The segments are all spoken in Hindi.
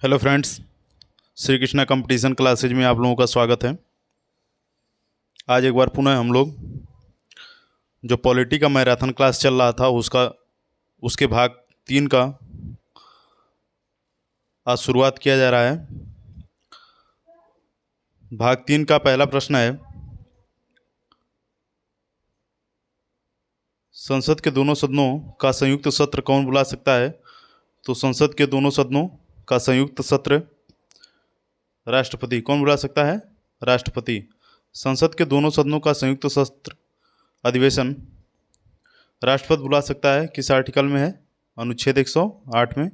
Hello friends, Shri Krishna competition classes में आप लोगों का स्वागत है। आज एक बार पुनः हम लोग जो पॉलिटी का मैराथन क्लास चल रहा था उसके भाग 3 का आज शुरुआत किया जा रहा है। भाग 3 का पहला प्रश्न है, संसद के दोनों सदनों का संयुक्त सत्र कौन बुला सकता है? तो संसद के दोनों सदनों का संयुक्त सत्र राष्ट्रपति कौन बुला सकता है? राष्ट्रपति। संसद के दोनों सदनों का संयुक्त सत्र अधिवेशन राष्ट्रपति बुला सकता है। किस आर्टिकल में है? अनुच्छेद 108 में।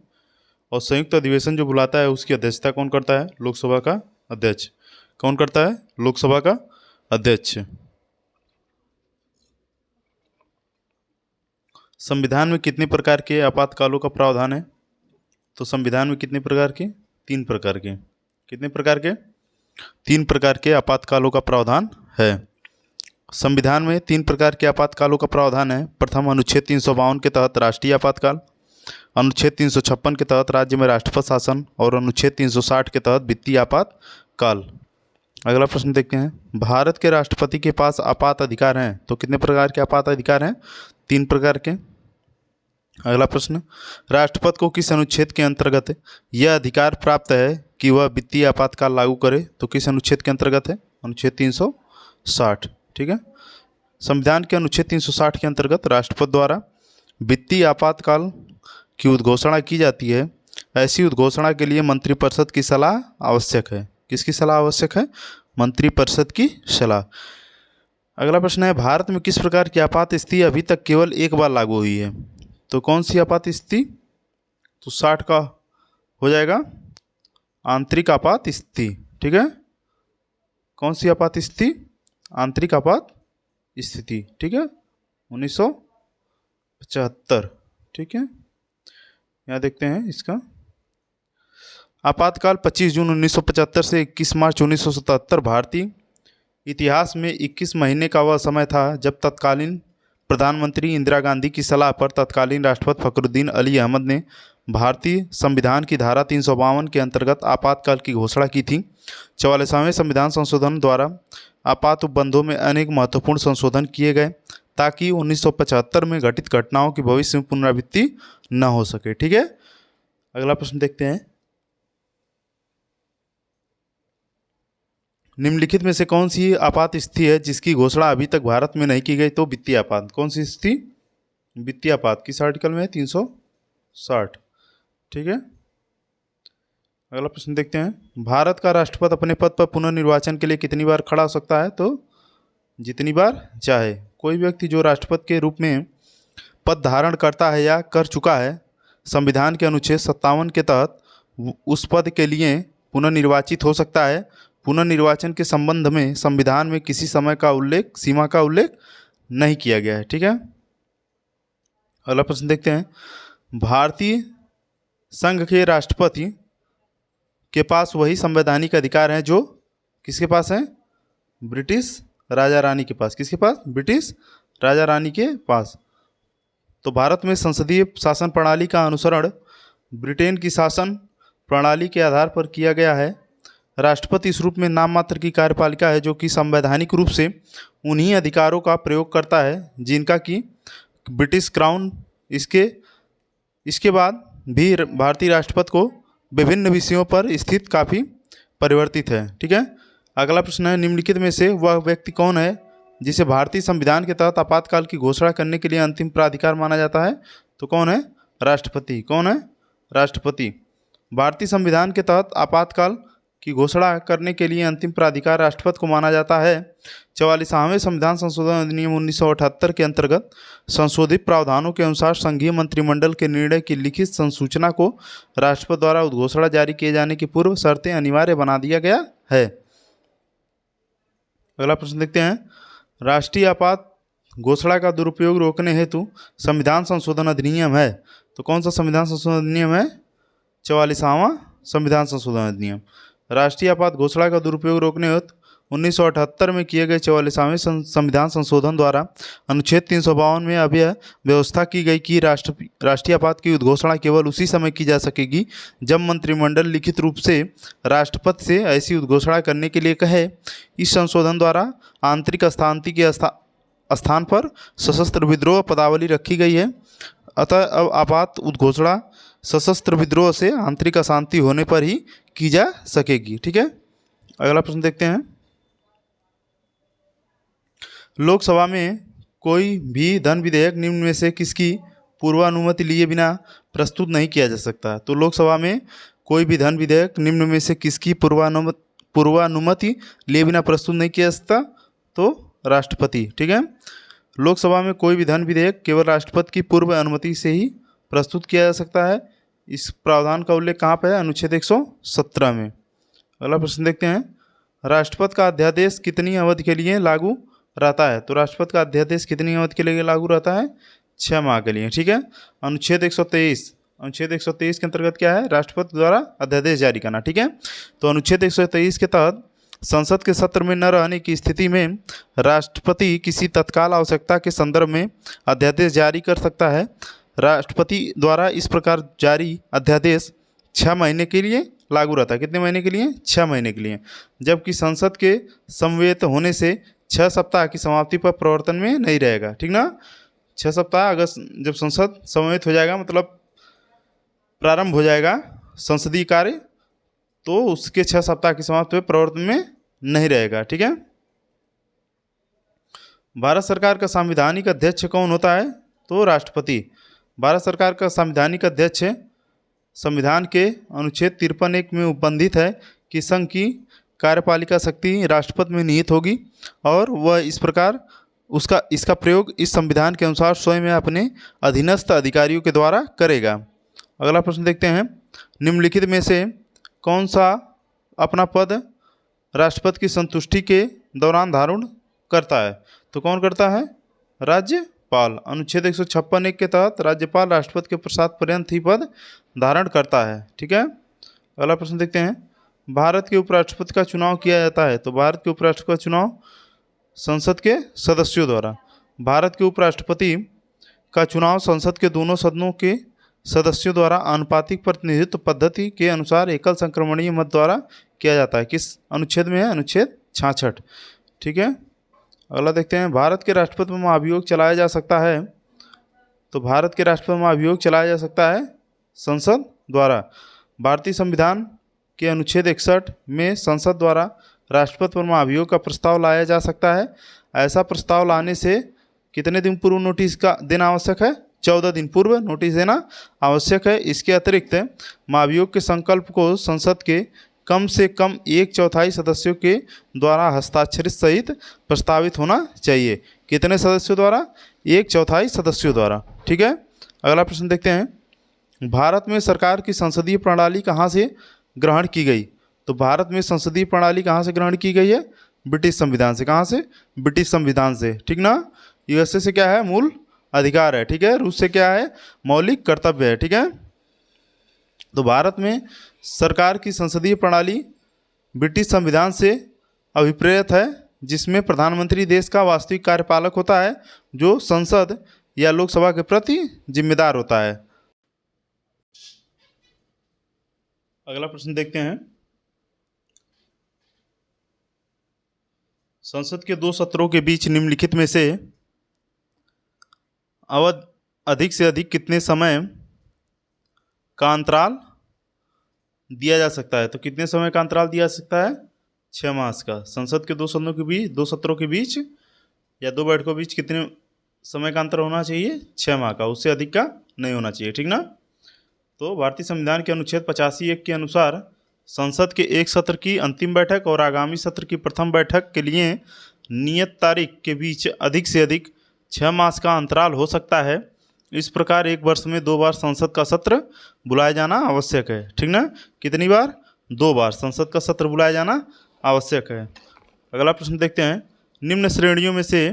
और संयुक्त अधिवेशन जो बुलाता है उसकी अध्यक्षता कौन करता है? लोकसभा का अध्यक्ष। कौन करता है? लोकसभा का अध्यक्ष। संविधान में कितने प्रकार के आपातकालों का प्रावधान है? तो संविधान में कितने प्रकार के? 3 प्रकार के। कितने प्रकार के? 3 प्रकार के आपातकालों का प्रावधान है। संविधान में 3 प्रकार के आपातकालों का प्रावधान है। प्रथम, अनुच्छेद 352 के तहत राष्ट्रीय आपातकाल, अनुच्छेद 356 के तहत राज्य में राष्ट्रपति शासन और अनुच्छेद 360 के तहत वित्तीय आपातकाल। अगला प्रश्न देखते हैं, भारत के राष्ट्रपति के पास आपात अधिकार हैं। तो कितने प्रकार के आपात अधिकार हैं? 3 प्रकार के। अगला प्रश्न, राष्ट्रपति को किस अनुच्छेद के अंतर्गत यह अधिकार प्राप्त है कि वह वित्तीय आपातकाल लागू करे? तो किस अनुच्छेद के अंतर्गत है? अनुच्छेद 360। ठीक है। संविधान के अनुच्छेद 360 के अंतर्गत राष्ट्रपति द्वारा वित्तीय आपातकाल की उद्घोषणा की जाती है। ऐसी उद्घोषणा के लिए मंत्रिपरिषद की सलाह आवश्यक है। किसकी सलाह आवश्यक है? मंत्रिपरिषद की सलाह। अगला प्रश्न है, भारत में किस प्रकार की आपात स्थिति अभी तक केवल एक बार लागू हुई है? तो कौन सी आपात स्थिति? तो 60 का हो जाएगा आंतरिक आपात स्थिति। ठीक है। कौन सी आपात स्थिति? आंतरिक आपात स्थिति। ठीक है, 1975। ठीक है, यहाँ देखते हैं इसका आपातकाल 25 जून 1975 से 21 मार्च 1977 भारतीय इतिहास में 21 महीने का वह समय था जब तत्कालीन प्रधानमंत्री इंदिरा गांधी की सलाह पर तत्कालीन राष्ट्रपति फखरुद्दीन अली अहमद ने भारतीय संविधान की धारा 352 के अंतर्गत आपातकाल की घोषणा की थी। 44वें संविधान संशोधन द्वारा आपात उपबंधों में अनेक महत्वपूर्ण संशोधन किए गए ताकि 1975 में घटित घटनाओं की भविष्य में पुनरावृत्ति न हो सके। ठीक है। अगला प्रश्न देखते हैं, निम्नलिखित में से कौन सी आपात स्थिति है जिसकी घोषणा अभी तक भारत में नहीं की गई? तो वित्तीय आपात। कौन सी स्थिति? वित्तीय आपात। किस आर्टिकल में है? 360। ठीक है। अगला प्रश्न देखते हैं, भारत का राष्ट्रपति अपने पद पर पुनर्निर्वाचन के लिए कितनी बार खड़ा हो सकता है? तो जितनी बार चाहे। कोई व्यक्ति जो राष्ट्रपति के रूप में पद धारण करता है या कर चुका है, संविधान के अनुच्छेद 57 के तहत उस पद के लिए पुनर्निर्वाचित हो सकता है। पुनर्निर्वाचन के संबंध में संविधान में किसी सीमा का उल्लेख नहीं किया गया है। ठीक है। अगला प्रश्न देखते हैं, भारतीय संघ के राष्ट्रपति के पास वही संवैधानिक अधिकार हैं जो किसके पास हैं? ब्रिटिश राजा रानी के पास। किसके पास? ब्रिटिश राजा रानी के पास। तो भारत में संसदीय शासन प्रणाली का अनुसरण ब्रिटेन की शासन प्रणाली के आधार पर किया गया है। राष्ट्रपति इस रूप में नाम मात्र की कार्यपालिका है जो कि संवैधानिक रूप से उन्हीं अधिकारों का प्रयोग करता है जिनका कि ब्रिटिश क्राउन इसके बाद भी भारतीय राष्ट्रपति को विभिन्न विषयों पर स्थित काफ़ी परिवर्तित है। ठीक है। अगला प्रश्न है, निम्नलिखित में से वह व्यक्ति कौन है जिसे भारतीय संविधान के तहत आपातकाल की घोषणा करने के लिए अंतिम प्राधिकार माना जाता है? तो कौन है? राष्ट्रपति। कौन है? राष्ट्रपति। भारतीय संविधान के तहत आपातकाल की घोषणा करने के लिए अंतिम प्राधिकार राष्ट्रपति को माना जाता है। 44वें संविधान संशोधन अधिनियम 1978 के अंतर्गत संशोधित प्रावधानों के अनुसार संघीय मंत्रिमंडल के निर्णय की लिखित संसूचना को राष्ट्रपति द्वारा उद्घोषणा जारी किए जाने की पूर्व शर्तें अनिवार्य बना दिया गया है। अगला प्रश्न देखते हैं, राष्ट्रीय आपात घोषणा का दुरुपयोग रोकने हेतु संविधान संशोधन अधिनियम है। तो कौन सा संविधान संशोधन अधिनियम है? 44वां संविधान संशोधन अधिनियम। राष्ट्रीय आपात घोषणा का दुरुपयोग रोकने हेतु 1978 में किए गए 44वें संविधान संशोधन द्वारा अनुच्छेद 352 में अब यह व्यवस्था की गई कि राष्ट्रीय आपात की उद्घोषणा केवल उसी समय की जा सकेगी जब मंत्रिमंडल लिखित रूप से राष्ट्रपति से ऐसी उद्घोषणा करने के लिए कहे। इस संशोधन द्वारा आंतरिक अशांति के स्थान पर सशस्त्र विद्रोह पदावली रखी गई है। अतः अब आपात उद्घोषणा सशस्त्र विद्रोह से आंतरिक अशांति होने पर ही की जा सकेगी। ठीक है, अगला प्रश्न देखते हैं। लोकसभा में कोई भी धन विधेयक निम्न में से किसकी पूर्वानुमति लिए बिना प्रस्तुत नहीं किया जा सकता। तो लोकसभा में कोई भी धन विधेयक निम्न में से किसकी पूर्वानुमति लिए बिना प्रस्तुत नहीं किया जा सकता। तो राष्ट्रपति। ठीक है, लोकसभा में कोई भी धन विधेयक केवल राष्ट्रपति की पूर्व अनुमति से ही प्रस्तुत किया जा सकता है। इस प्रावधान का उल्लेख कहाँ पर है? अनुच्छेद 117 में। अगला प्रश्न देखते हैं। राष्ट्रपति का अध्यादेश कितनी अवधि के लिए लागू रहता है? तो राष्ट्रपति का अध्यादेश कितनी अवधि के लिए लागू रहता है? 6 माह के लिए। ठीक है, अनुच्छेद 123 के अंतर्गत क्या है? राष्ट्रपति द्वारा अध्यादेश जारी करना। ठीक है, तो अनुच्छेद 123 के तहत संसद के सत्र में न रहने की स्थिति में राष्ट्रपति किसी तत्काल आवश्यकता के संदर्भ में अध्यादेश जारी कर सकता है। राष्ट्रपति द्वारा इस प्रकार जारी अध्यादेश 6 महीने के लिए लागू रहता है। कितने महीने के लिए? 6 महीने के लिए, जबकि संसद के समवेत होने से 6 सप्ताह की समाप्ति पर प्रवर्तन में नहीं रहेगा। ठीक ना, 6 सप्ताह अगर जब संसद समवेत हो जाएगा, मतलब प्रारंभ हो जाएगा संसदीय कार्य, तो उसके 6 सप्ताह की समाप्ति पर प्रवर्तन में नहीं रहेगा। ठीक है, भारत सरकार का संवैधानिक अध्यक्ष कौन होता है? तो राष्ट्रपति। भारत सरकार का संवैधानिक अध्यक्ष संविधान के अनुच्छेद 53(1) में उपबंधित है कि संघ की कार्यपालिका शक्ति राष्ट्रपति में निहित होगी और वह इस प्रकार इसका प्रयोग इस संविधान के अनुसार स्वयं में अपने अधीनस्थ अधिकारियों के द्वारा करेगा। अगला प्रश्न देखते हैं। निम्नलिखित में से कौन सा अपना पद राष्ट्रपति की संतुष्टि के दौरान धारण करता है? तो कौन करता है? राज्यपाल। अनुच्छेद 156(1) के तहत राज्यपाल राष्ट्रपति के प्रसाद पर्यंत ही पद धारण करता है। ठीक है, अगला प्रश्न देखते हैं। भारत के उपराष्ट्रपति का चुनाव किया जाता है। तो भारत के उपराष्ट्रपति का चुनाव संसद के सदस्यों द्वारा। भारत के उपराष्ट्रपति का चुनाव संसद के दोनों सदनों के सदस्यों द्वारा आनुपातिक प्रतिनिधित्व पद्धति के अनुसार एकल संक्रमणीय मत द्वारा किया जाता है। किस अनुच्छेद में है? अनुच्छेद 66। ठीक है, अगला देखते हैं। भारत के राष्ट्रपति पर महाभियोग चलाया जा सकता है। तो भारत के राष्ट्रपति पर महाभियोग चलाया जा सकता है संसद द्वारा। भारतीय संविधान के अनुच्छेद 61 में संसद द्वारा राष्ट्रपति पर महाभियोग का प्रस्ताव लाया जा सकता है। ऐसा प्रस्ताव लाने से कितने दिन पूर्व नोटिस का देना आवश्यक है? 14 दिन पूर्व नोटिस देना आवश्यक है। इसके अतिरिक्त महाभियोग के संकल्प को संसद के कम से कम 1/4 सदस्यों के द्वारा हस्ताक्षरित सहित प्रस्तावित होना चाहिए। कितने सदस्यों द्वारा? 1/4 सदस्यों द्वारा। ठीक है, अगला प्रश्न देखते हैं। भारत में सरकार की संसदीय प्रणाली कहाँ से ग्रहण की गई? तो भारत में संसदीय प्रणाली कहाँ से ग्रहण की गई है? ब्रिटिश संविधान से। कहाँ से? ब्रिटिश संविधान से। ठीक ना, यूएसए से क्या है? मूल अधिकार है। ठीक है, रूस से क्या है? मौलिक कर्तव्य है। ठीक है, तो भारत में सरकार की संसदीय प्रणाली ब्रिटिश संविधान से अभिप्रेत है, जिसमें प्रधानमंत्री देश का वास्तविक कार्यपालक होता है, जो संसद या लोकसभा के प्रति जिम्मेदार होता है। अगला प्रश्न देखते हैं। संसद के 2 सत्रों के बीच निम्नलिखित में से अधिक से अधिक कितने समय का अंतराल दिया जा सकता है? तो कितने समय का अंतराल दिया जा सकता है? 6 मास का। संसद के 2 सदनों के बीच, 2 सत्रों के बीच या 2 बैठकों के बीच कितने समय का अंतर होना चाहिए? 6 माह का, उससे अधिक का नहीं होना चाहिए। ठीक ना, तो भारतीय संविधान के अनुच्छेद 85(1) के अनुसार संसद के एक सत्र की अंतिम बैठक और आगामी सत्र की प्रथम बैठक के लिए नियत तारीख के बीच अधिक से अधिक 6 मास का अंतराल हो सकता है। इस प्रकार एक वर्ष में 2 बार संसद का सत्र बुलाया जाना आवश्यक है। ठीक ना, कितनी बार? 2 बार संसद का सत्र बुलाया जाना आवश्यक है। अगला प्रश्न देखते हैं। निम्न श्रेणियों में से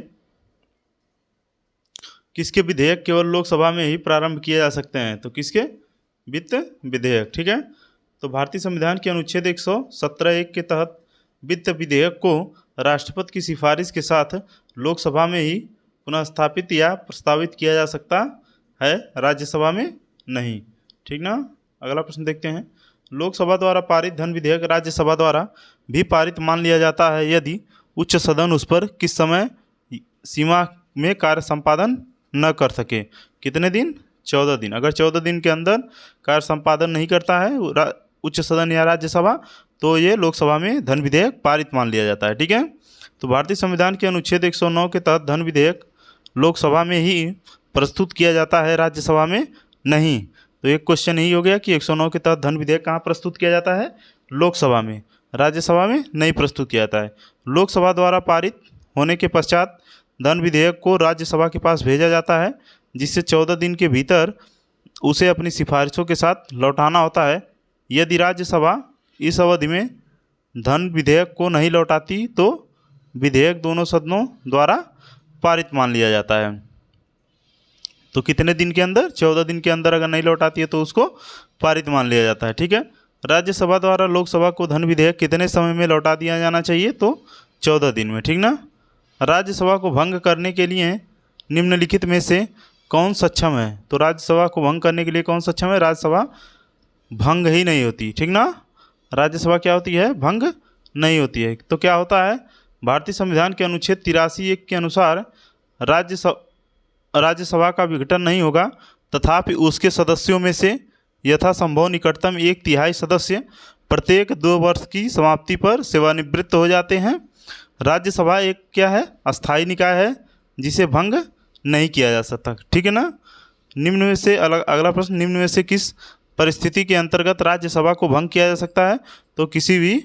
किसके विधेयक केवल लोकसभा में ही प्रारंभ किए जा सकते हैं? तो किसके? वित्त विधेयक। ठीक है, तो भारतीय संविधान के अनुच्छेद 117(1) के तहत वित्त विधेयक को राष्ट्रपति की सिफारिश के साथ लोकसभा में ही पुनः स्थापित या प्रस्तावित किया जा सकता है, राज्यसभा में नहीं। ठीक ना। अगला प्रश्न देखते हैं। लोकसभा द्वारा पारित धन विधेयक राज्यसभा द्वारा भी पारित मान लिया जाता है यदि उच्च सदन उस पर किस समय सीमा में कार्य संपादन न कर सके। कितने दिन? 14 दिन। अगर 14 दिन के अंदर कार्य संपादन नहीं करता है उच्च सदन या राज्यसभा, तो ये लोकसभा में धन विधेयक पारित मान लिया जाता है। ठीक है। तो भारतीय संविधान के अनुच्छेद 109 के तहत धन विधेयक लोकसभा में ही प्रस्तुत किया जाता है, राज्यसभा में नहीं। तो एक क्वेश्चन यही हो गया कि 109 के तहत धन विधेयक कहाँ प्रस्तुत किया जाता है? लोकसभा में, राज्यसभा में नहीं प्रस्तुत किया जाता है। लोकसभा द्वारा पारित होने के पश्चात धन विधेयक को राज्यसभा के पास भेजा जाता है, जिससे 14 दिन के भीतर उसे अपनी सिफारिशों के साथ लौटाना होता है। यदि राज्यसभा इस अवधि में धन विधेयक को नहीं लौटाती तो विधेयक दोनों सदनों द्वारा पारित मान लिया जाता है। तो कितने दिन के अंदर? 14 दिन के अंदर अगर नहीं लौटाती है तो उसको पारित मान लिया जाता है। ठीक है। राज्यसभा द्वारा लोकसभा को धन विधेयक कितने समय में लौटा दिया जाना चाहिए? तो 14 दिन में। ठीक ना। राज्यसभा को भंग करने के लिए निम्नलिखित में से कौन सक्षम है? तो राज्यसभा को भंग करने के लिए कौन सक्षम है? राज्यसभा भंग ही नहीं होती। ठीक ना। राज्यसभा क्या होती है? भंग नहीं होती है। तो क्या होता है? भारतीय संविधान के अनुच्छेद 83(1) के अनुसार राज्यसभा का विघटन नहीं होगा, तथापि उसके सदस्यों में से यथासंभव निकटतम 1/3 सदस्य प्रत्येक 2 वर्ष की समाप्ति पर सेवानिवृत्त हो जाते हैं। राज्यसभा एक क्या है? अस्थायी निकाय है जिसे भंग नहीं किया जा सकता। ठीक है ना। निम्न में से अगला प्रश्न, निम्न में से किस परिस्थिति के अंतर्गत राज्यसभा को भंग किया जा सकता है? तो किसी भी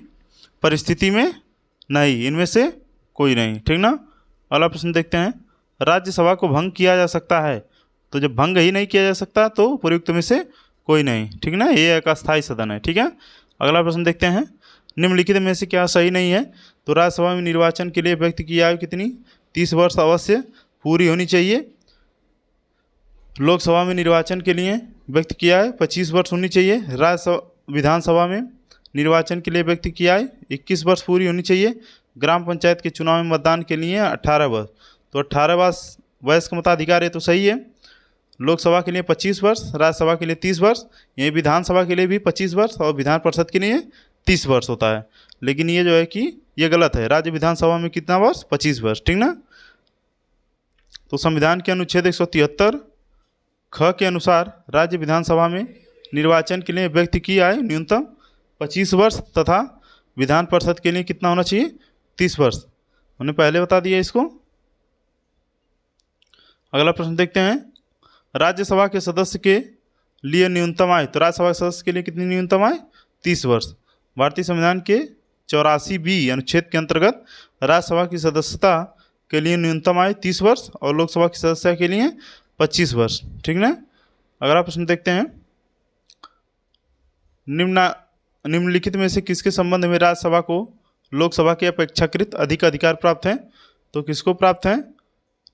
परिस्थिति में नहीं, इनमें से कोई नहीं। ठीक ना। अगला प्रश्न देखते हैं। राज्यसभा को भंग किया जा सकता है, तो जब भंग ही नहीं किया जा सकता तो उपयुक्त में से कोई नहीं। ठीक ना। ये एक अस्थायी सदन है। ठीक है। अगला प्रश्न देखते हैं। निम्नलिखित में से क्या सही नहीं है? तो राज्यसभा में निर्वाचन के लिए व्यक्ति की आयु कितनी? 30 वर्ष अवश्य पूरी होनी चाहिए। लोकसभा में निर्वाचन के लिए व्यक्ति की आयु 25 वर्ष होनी चाहिए। विधानसभा में निर्वाचन के लिए व्यक्ति की आयु 21 वर्ष पूरी होनी चाहिए। ग्राम पंचायत के चुनाव में मतदान के लिए 18 वर्ष, तो 18 वर्ष वयस्क मताधिकार है, तो सही है। लोकसभा के लिए 25 वर्ष, राज्यसभा के लिए 30 वर्ष, यही विधानसभा के लिए भी 25 वर्ष और विधान परिषद के लिए 30 वर्ष होता है। लेकिन ये जो है कि ये गलत है। राज्य विधानसभा में कितना वर्ष? 25 वर्ष। ठीक ना। तो संविधान के अनुच्छेद 173 ख के अनुसार राज्य विधानसभा में निर्वाचन के लिए व्यक्ति की आयु न्यूनतम 25 वर्ष तथा विधान परिषद के लिए कितना होना चाहिए? 30 वर्ष। हमने पहले बता दिया इसको। अगला प्रश्न देखते हैं। राज्यसभा के सदस्य के लिए न्यूनतम आयु, तो राज्यसभा के सदस्य के लिए कितनी न्यूनतम आयु? 30 वर्ष। भारतीय संविधान के 84B अनुच्छेद के अंतर्गत राज्यसभा की सदस्यता के लिए न्यूनतम आयु 30 वर्ष और लोकसभा की सदस्यता के लिए 25 वर्ष। ठीक ना। अगला प्रश्न देखते हैं। निम्नलिखित में से किसके संबंध में राज्यसभा को लोकसभा के अपेक्षाकृत अधिक अधिकार प्राप्त हैं? तो किसको प्राप्त हैं?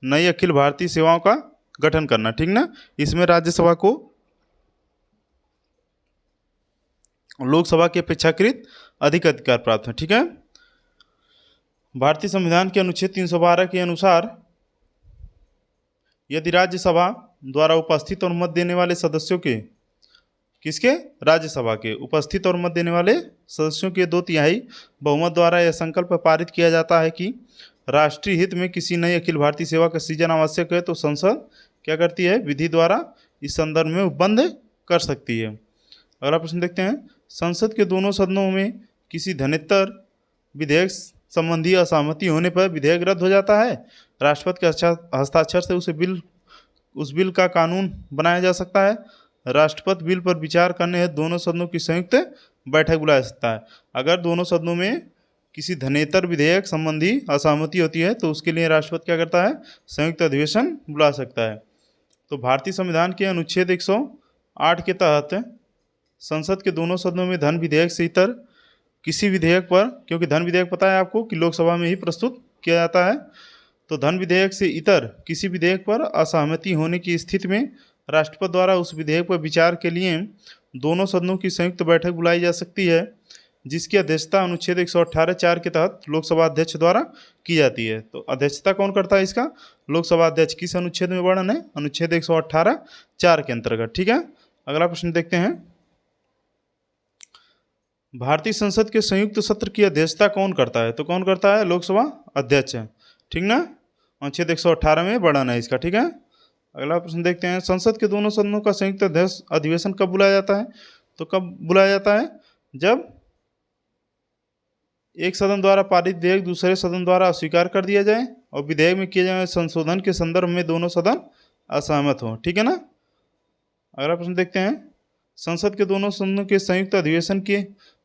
नई अखिल भारतीय सेवाओं का गठन करना। ठीक ना। इसमें राज्यसभा को लोकसभा के अपेक्षाकृत अधिक अधिकार प्राप्त है। ठीक है। भारतीय संविधान के अनुच्छेद 312 के अनुसार यदि राज्यसभा द्वारा उपस्थित और मत देने वाले सदस्यों के, किसके? राज्यसभा के उपस्थित और मत देने वाले सदस्यों के 2/3 बहुमत द्वारा यह संकल्प पारित किया जाता है कि राष्ट्रीय हित में किसी नई अखिल भारतीय सेवा का सृजन आवश्यक है, तो संसद क्या करती है? विधि द्वारा इस संदर्भ में उपबंध कर सकती है। अगला प्रश्न देखते हैं। संसद के दोनों सदनों में किसी धनेतर विधेयक संबंधी असहमति होने पर विधेयक रद्द हो जाता है। राष्ट्रपति के हस्ताक्षर से उस बिल का कानून बनाया जा सकता है। राष्ट्रपति बिल पर विचार करने हेतु दोनों सदनों की संयुक्त बैठक बुला सकता है। अगर दोनों सदनों में किसी धनेतर विधेयक संबंधी असहमति होती है तो उसके लिए राष्ट्रपति क्या करता है? संयुक्त अधिवेशन बुला सकता है। तो भारतीय संविधान के अनुच्छेद 108 के तहत संसद के दोनों सदनों में धन विधेयक से इतर किसी विधेयक पर, क्योंकि धन विधेयक पता है आपको कि लोकसभा में ही प्रस्तुत किया जाता है, तो धन विधेयक से इतर किसी विधेयक पर असहमति होने की स्थिति में राष्ट्रपति द्वारा उस विधेयक पर विचार के लिए दोनों सदनों की संयुक्त बैठक बुलाई जा सकती है। जिसकी अध्यक्षता अनुच्छेद 118(4) के तहत लोकसभा अध्यक्ष द्वारा की जाती है। तो अध्यक्षता कौन करता है इसका? लोकसभा अध्यक्ष। किस अनुच्छेद में वर्णन है? अनुच्छेद 118(4) के अंतर्गत। ठीक है, अगला प्रश्न देखते हैं। भारतीय संसद के संयुक्त सत्र की अध्यक्षता कौन करता है? तो कौन करता है? लोकसभा अध्यक्ष है। ठीक ना, अनुच्छेद 118 में वर्णन है इसका। ठीक है, अगला प्रश्न देखते हैं। संसद के दोनों सदनों का संयुक्त अधिवेशन कब बुलाया जाता है? तो कब बुलाया जाता है? जब एक सदन द्वारा पारित विधेयक दूसरे सदन द्वारा अस्वीकार कर दिया जाए और विधेयक में किए जाने वाले संशोधन के संदर्भ में दोनों सदन असहमत हों। ठीक है ना, अगला प्रश्न देखते हैं। संसद के दोनों सदनों के संयुक्त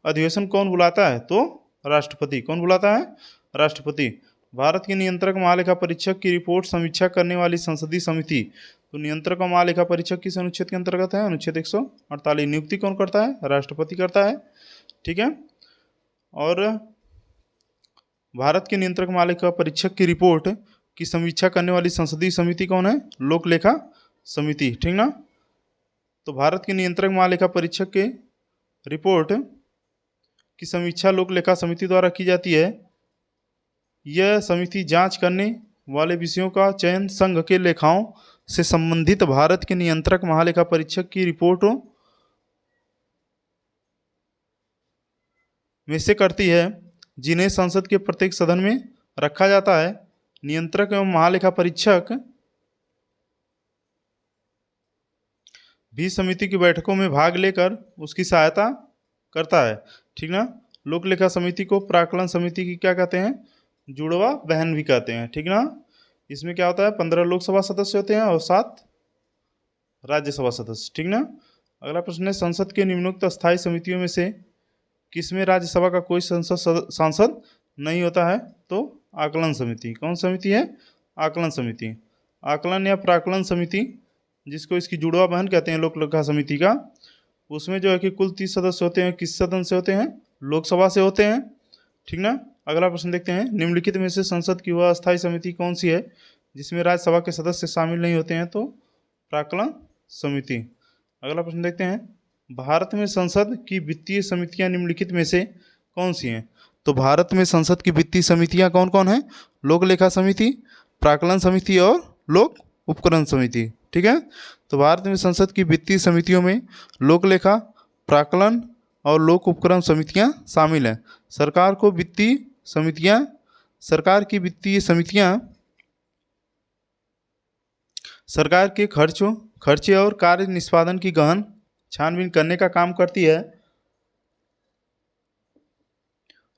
अधिवेशन कौन बुलाता है? तो राष्ट्रपति। कौन बुलाता है? राष्ट्रपति। भारत के नियंत्रक महालेखा परीक्षक की रिपोर्ट समीक्षा करने वाली संसदीय समिति। तो नियंत्रक और महालेखा परीक्षक किस अनुच्छेद के अंतर्गत है? अनुच्छेद 148। नियुक्ति कौन करता है? राष्ट्रपति करता है। ठीक है, और भारत के नियंत्रक महालेखा परीक्षक की रिपोर्ट की समीक्षा करने वाली संसदीय समिति कौन है? लोक लेखा समिति। ठीक ना, तो भारत के नियंत्रक महालेखा परीक्षक के रिपोर्ट की समीक्षा लोक लेखा समिति द्वारा की जाती है। यह समिति जांच करने वाले विषयों का चयन संघ के लेखाओं से संबंधित भारत के नियंत्रक महालेखा परीक्षक की रिपोर्टों में से करती है, जिन्हें संसद के प्रत्येक सदन में रखा जाता है। नियंत्रक एवं महालेखा परीक्षक भी समिति की बैठकों में भाग लेकर उसकी सहायता करता है। ठीक ना, लोक लेखा समिति को प्राक्कलन समिति की क्या कहते हैं? जुड़वा बहन भी कहते हैं। ठीक ना, इसमें क्या होता है? 15 लोकसभा सदस्य होते हैं और 7 राज्यसभा सदस्य। ठीक ना, अगला प्रश्न है। संसद के निम्नोक्त स्थायी समितियों में से किसमें राज्यसभा का कोई सांसद नहीं होता है? तो आकलन समिति। कौन समिति है? आकलन समिति। आकलन या प्राक्कलन समिति, जिसको इसकी जुड़वा बहन कहते हैं लोक लेखा समिति का, उसमें जो है कि कुल 30 सदस्य होते हैं। किस सदन से होते हैं? लोकसभा से होते हैं। ठीक ना, अगला प्रश्न देखते हैं। निम्नलिखित में से संसद की वह अस्थायी समिति कौन सी है जिसमें राज्यसभा के सदस्य शामिल नहीं होते हैं? तो प्राक्कलन समिति। अगला प्रश्न देखते हैं। भारत में संसद की वित्तीय समितियां निम्नलिखित में से कौन सी हैं? तो भारत में संसद की वित्तीय समितियां कौन कौन है? लोक लेखा समिति, प्राक्कलन समिति और लोक उपकरण समिति। ठीक है, तो भारत में संसद की वित्तीय समितियों में लोक लेखा, प्राक्कलन और लोक उपकरण समितियां शामिल हैं। सरकार की वित्तीय समितियां सरकार के खर्चे और कार्य निष्पादन की गहन छानबीन करने का काम करती है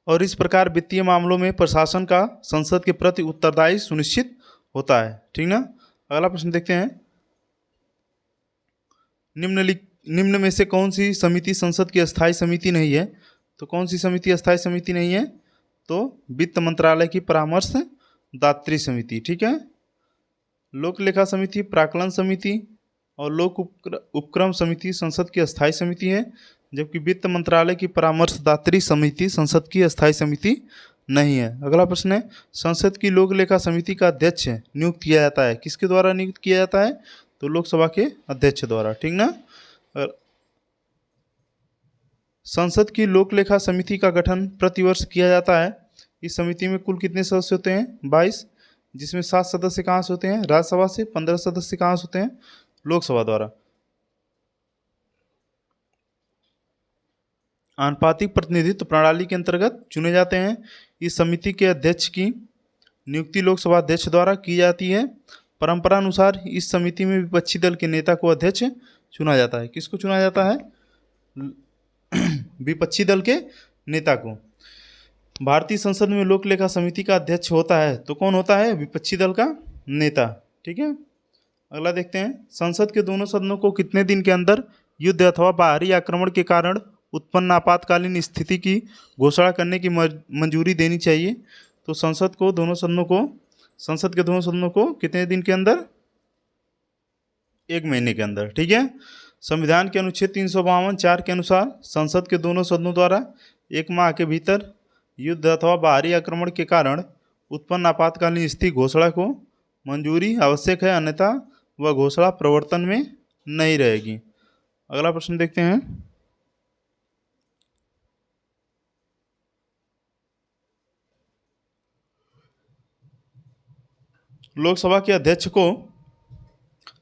और इस प्रकार वित्तीय मामलों में प्रशासन का संसद के प्रति उत्तरदायी सुनिश्चित होता है। ठीक ना, अगला प्रश्न देखते हैं। निम्न में से कौन सी समिति संसद की अस्थायी समिति नहीं है? तो कौन सी समिति अस्थायी समिति नहीं है? तो वित्त मंत्रालय की परामर्शदात्री समिति। ठीक है, लोक लेखा समिति, प्राक्कलन समिति और लोक उपक्रम समिति संसद की अस्थायी समिति है, जबकि वित्त मंत्रालय की परामर्शदात्री समिति संसद की अस्थायी समिति नहीं है। अगला प्रश्न है। संसद की लोक लेखा समिति का अध्यक्ष नियुक्त किया जाता है। किसके द्वारा नियुक्त किया जाता है? तो लोकसभा के अध्यक्ष द्वारा। ठीक ना, संसद की लोक लेखा समिति का गठन प्रतिवर्ष किया जाता है। इस समिति में कुल कितने सदस्य होते हैं? 22, जिसमें 7 सदस्य कहाँ से होते हैं? राज्यसभा से। 15 सदस्य कहाँ से होते हैं? लोकसभा द्वारा। आनुपातिक प्रतिनिधित्व प्रणाली के अंतर्गत चुने जाते हैं। इस समिति के अध्यक्ष की नियुक्ति लोकसभा अध्यक्ष द्वारा की जाती है। परंपरा अनुसार इस समिति में विपक्षी दल के नेता को अध्यक्ष चुना जाता है। किसको चुना जाता है? विपक्षी दल के नेता को। भारतीय संसद में लोक लेखा समिति का अध्यक्ष होता है तो कौन होता है? विपक्षी दल का नेता। ठीक है, अगला देखते हैं। संसद के दोनों सदनों को कितने दिन के अंदर युद्ध अथवा बाहरी आक्रमण के कारण उत्पन्न आपातकालीन स्थिति की घोषणा करने की मंजूरी देनी चाहिए? तो संसद के दोनों सदनों को कितने दिन के अंदर? 1 महीने के अंदर। ठीक है, संविधान के अनुच्छेद 352(4) के अनुसार संसद के दोनों सदनों द्वारा 1 माह के भीतर युद्ध अथवा बाहरी आक्रमण के कारण उत्पन्न आपातकालीन स्थिति घोषणा को मंजूरी आवश्यक है, अन्यथा वह घोषणा प्रवर्तन में नहीं रहेगी। अगला प्रश्न देखते हैं। लोकसभा के अध्यक्ष को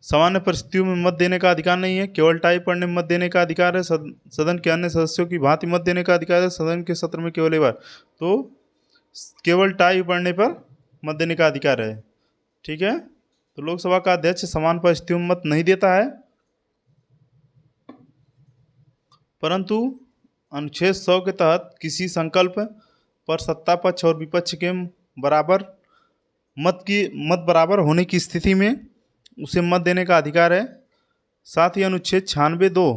सामान्य परिस्थितियों में मत देने का अधिकार नहीं है, केवल टाई पड़ने में मत देने का अधिकार है। सदन के अन्य सदस्यों की भांति मत देने का अधिकार है, सदन के सत्र में केवल एक बार। तो केवल टाई पड़ने पर मत देने का अधिकार है। ठीक है, तो लोकसभा का अध्यक्ष समान परिस्थितियों में मत नहीं देता है, परंतु अनुच्छेद 100 के तहत किसी संकल्प पर सत्ता पक्ष और विपक्ष के मत बराबर होने की स्थिति में उसे मत देने का अधिकार है। साथ ही अनुच्छेद 96(2)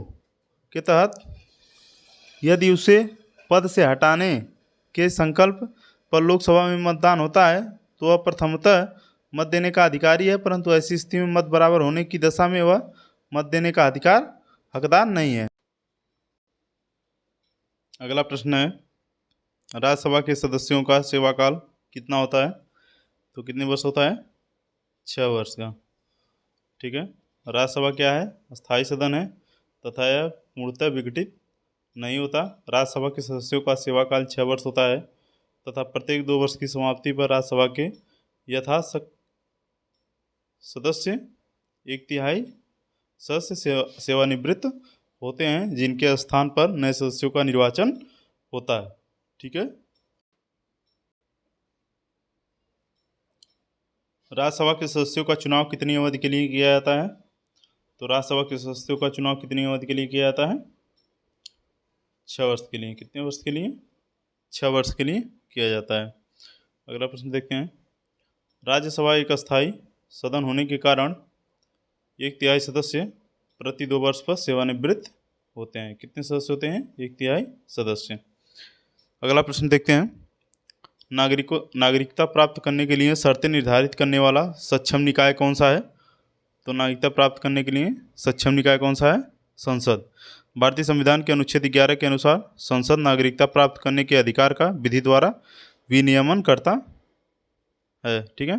के तहत यदि उसे पद से हटाने के संकल्प पर लोकसभा में मतदान होता है तो वह प्रथमतः मत देने का अधिकारी है, परंतु ऐसी स्थिति में मत बराबर होने की दशा में वह मत देने का हकदार नहीं है। अगला प्रश्न है, राज्यसभा के सदस्यों का सेवाकाल कितना होता है? तो कितने वर्ष होता है? 6 वर्ष का। ठीक है, राज्यसभा क्या है? अस्थायी सदन है तथा यह पूर्णतः विघटित नहीं होता। राज्यसभा के सदस्यों का सेवाकाल 6 वर्ष होता है तथा प्रत्येक 2 वर्ष की समाप्ति पर राज्यसभा के यथा सदस्य 1/3 सदस्य सेवानिवृत्त होते हैं, जिनके स्थान पर नए सदस्यों का निर्वाचन होता है। ठीक है, राज्यसभा के सदस्यों का चुनाव कितनी अवधि के लिए किया जाता है? तो राज्यसभा के सदस्यों का चुनाव कितनी अवधि के लिए किया जाता है? 6 वर्ष के लिए। कितने वर्ष के लिए? 6 वर्ष के लिए किया जाता है। अगला प्रश्न देखते हैं, राज्यसभा एक अस्थायी सदन होने के कारण 1/3 सदस्य प्रति 2 वर्ष पर सेवानिवृत्त होते हैं। कितने सदस्य होते हैं? 1/3 सदस्य। अगला प्रश्न देखते हैं, नागरिकता प्राप्त करने के लिए शर्तें निर्धारित करने वाला सक्षम निकाय कौन सा है? तो नागरिकता प्राप्त करने के लिए सक्षम निकाय कौन सा है? संसद। भारतीय संविधान के अनुच्छेद 11 के अनुसार संसद नागरिकता प्राप्त करने के अधिकार का विधि द्वारा विनियमन करता है। ठीक है,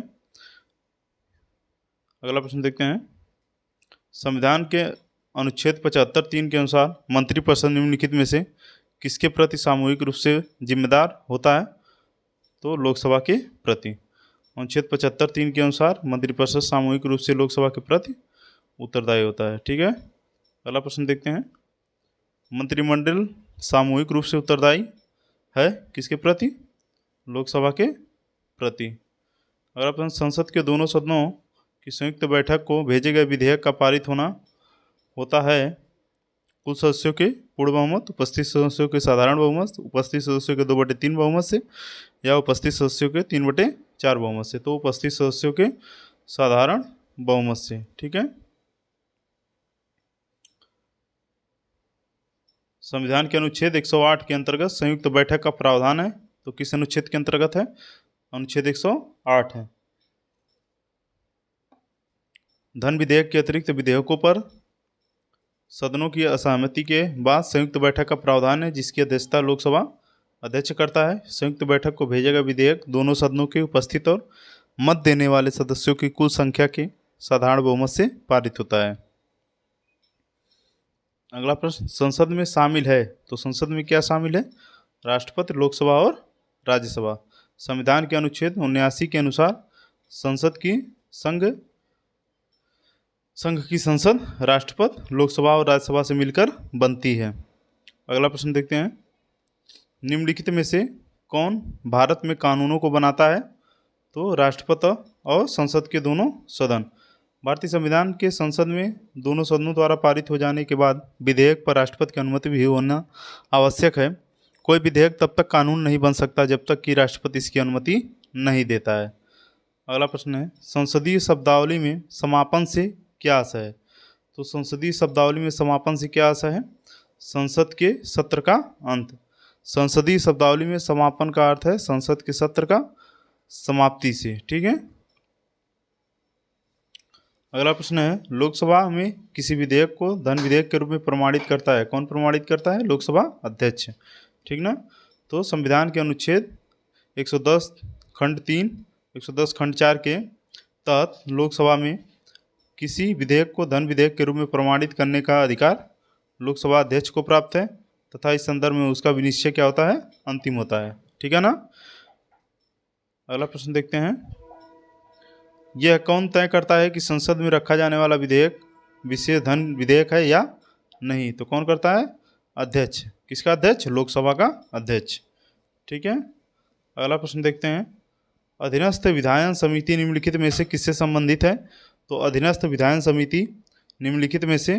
अगला प्रश्न देखते हैं, संविधान के अनुच्छेद 75(3) के अनुसार मंत्रिपरिषद निम्नलिखित में से किसके प्रति सामूहिक रूप से जिम्मेदार होता है? तो लोकसभा के प्रति। अनुच्छेद 75(3) के अनुसार मंत्रिपरिषद सामूहिक रूप से लोकसभा के प्रति उत्तरदायी होता है। ठीक है, अगला प्रश्न देखते हैं, मंत्रिमंडल सामूहिक रूप से उत्तरदायी है किसके प्रति? लोकसभा के प्रति। अगला प्रश्न, संसद के दोनों सदनों की संयुक्त बैठक को भेजे गए विधेयक का पारित होना होता है कुल सदस्यों के पूर्ण बहुमत, उपस्थित सदस्यों के साधारण बहुमत, उपस्थित सदस्यों के 2/3 बहुमत से, या उपस्थित सदस्यों के 3/4 बहुमत से। तो उपस्थित सदस्यों के साधारण बहुमत से। ठीक है, संविधान के अनुच्छेद 108 के अंतर्गत संयुक्त बैठक का प्रावधान है, तो किस अनुच्छेद के अंतर्गत है? अनुच्छेद 108 है। धन विधेयक के अतिरिक्त विधेयकों पर सदनों की असहमति के बाद संयुक्त बैठक का प्रावधान है, जिसकी अध्यक्षता लोकसभा अध्यक्ष करता है। संयुक्त बैठक को भेजा गया विधेयक दोनों सदनों के उपस्थित और मत देने वाले सदस्यों की कुल संख्या के साधारण बहुमत से पारित होता है। अगला प्रश्न, संसद में शामिल है, तो संसद में क्या शामिल है? राष्ट्रपति, लोकसभा और राज्यसभा। संविधान के अनुच्छेद 79 के अनुसार संसद की संघ की संसद राष्ट्रपति, लोकसभा और राज्यसभा से मिलकर बनती है। अगला प्रश्न देखते हैं, निम्नलिखित में से कौन भारत में कानूनों को बनाता है? तो राष्ट्रपति और संसद के दोनों सदन। भारतीय संविधान के संसद में दोनों सदनों द्वारा पारित हो जाने के बाद विधेयक पर राष्ट्रपति की अनुमति भी होना आवश्यक है। कोई विधेयक तब तक कानून नहीं बन सकता जब तक कि राष्ट्रपति इसकी अनुमति नहीं देता है। अगला प्रश्न है, संसदीय शब्दावली में समापन से क्या आशय है? तो संसदीय शब्दावली में समापन से क्या आशय है? संसद के सत्र का अंत। संसदीय शब्दावली में समापन का अर्थ है संसद के सत्र का समाप्ति से। ठीक है, अगला प्रश्न है, लोकसभा में किसी विधेयक को धन विधेयक के रूप में प्रमाणित करता है? कौन प्रमाणित करता है? लोकसभा अध्यक्ष। ठीक ना, तो संविधान के अनुच्छेद 110 खंड 3, 110 खंड 4 के तहत लोकसभा में किसी विधेयक को धन विधेयक के रूप में प्रमाणित करने का अधिकार लोकसभा अध्यक्ष को प्राप्त है तथा इस संदर्भ में उसका विनिश्चय क्या होता है? अंतिम होता है। ठीक है ना। अगला प्रश्न देखते हैं, यह कौन तय करता है कि संसद में रखा जाने वाला विधेयक विशेष धन विधेयक है या नहीं? तो कौन करता है? अध्यक्ष। किसका अध्यक्ष? लोकसभा का अध्यक्ष। ठीक है, अगला प्रश्न देखते हैं। अधीनस्थ विधायन समिति निम्नलिखित में से किससे संबंधित है? तो अधीनस्थ विधायन समिति निम्नलिखित में से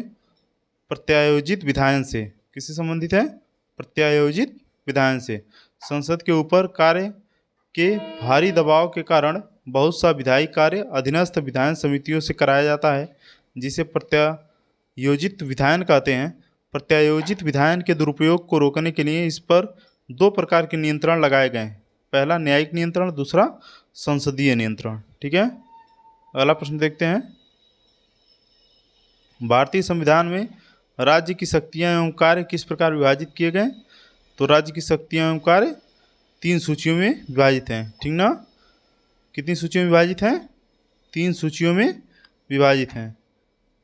प्रत्यायोजित विधायन से किससे संबंधित है? प्रत्यायोजित विधायन से। संसद के ऊपर कार्य के भारी दबाव के कारण बहुत सा विधायी कार्य अधीनस्थ विधायन समितियों से कराया जाता है, जिसे प्रत्यायोजित विधायन कहते हैं। प्रत्यायोजित विधायन के दुरुपयोग को रोकने के लिए इस पर दो प्रकार के नियंत्रण लगाए गए हैं। पहला न्यायिक नियंत्रण, दूसरा संसदीय नियंत्रण। ठीक है, अगला प्रश्न देखते हैं। भारतीय संविधान में राज्य की शक्तियाँ एवं कार्य किस प्रकार विभाजित किए गए? तो राज्य की शक्तियाँ एवं कार्य 3 सूचियों में विभाजित हैं। ठीक ना, कितनी सूचियों में विभाजित हैं? 3 सूचियों में विभाजित हैं।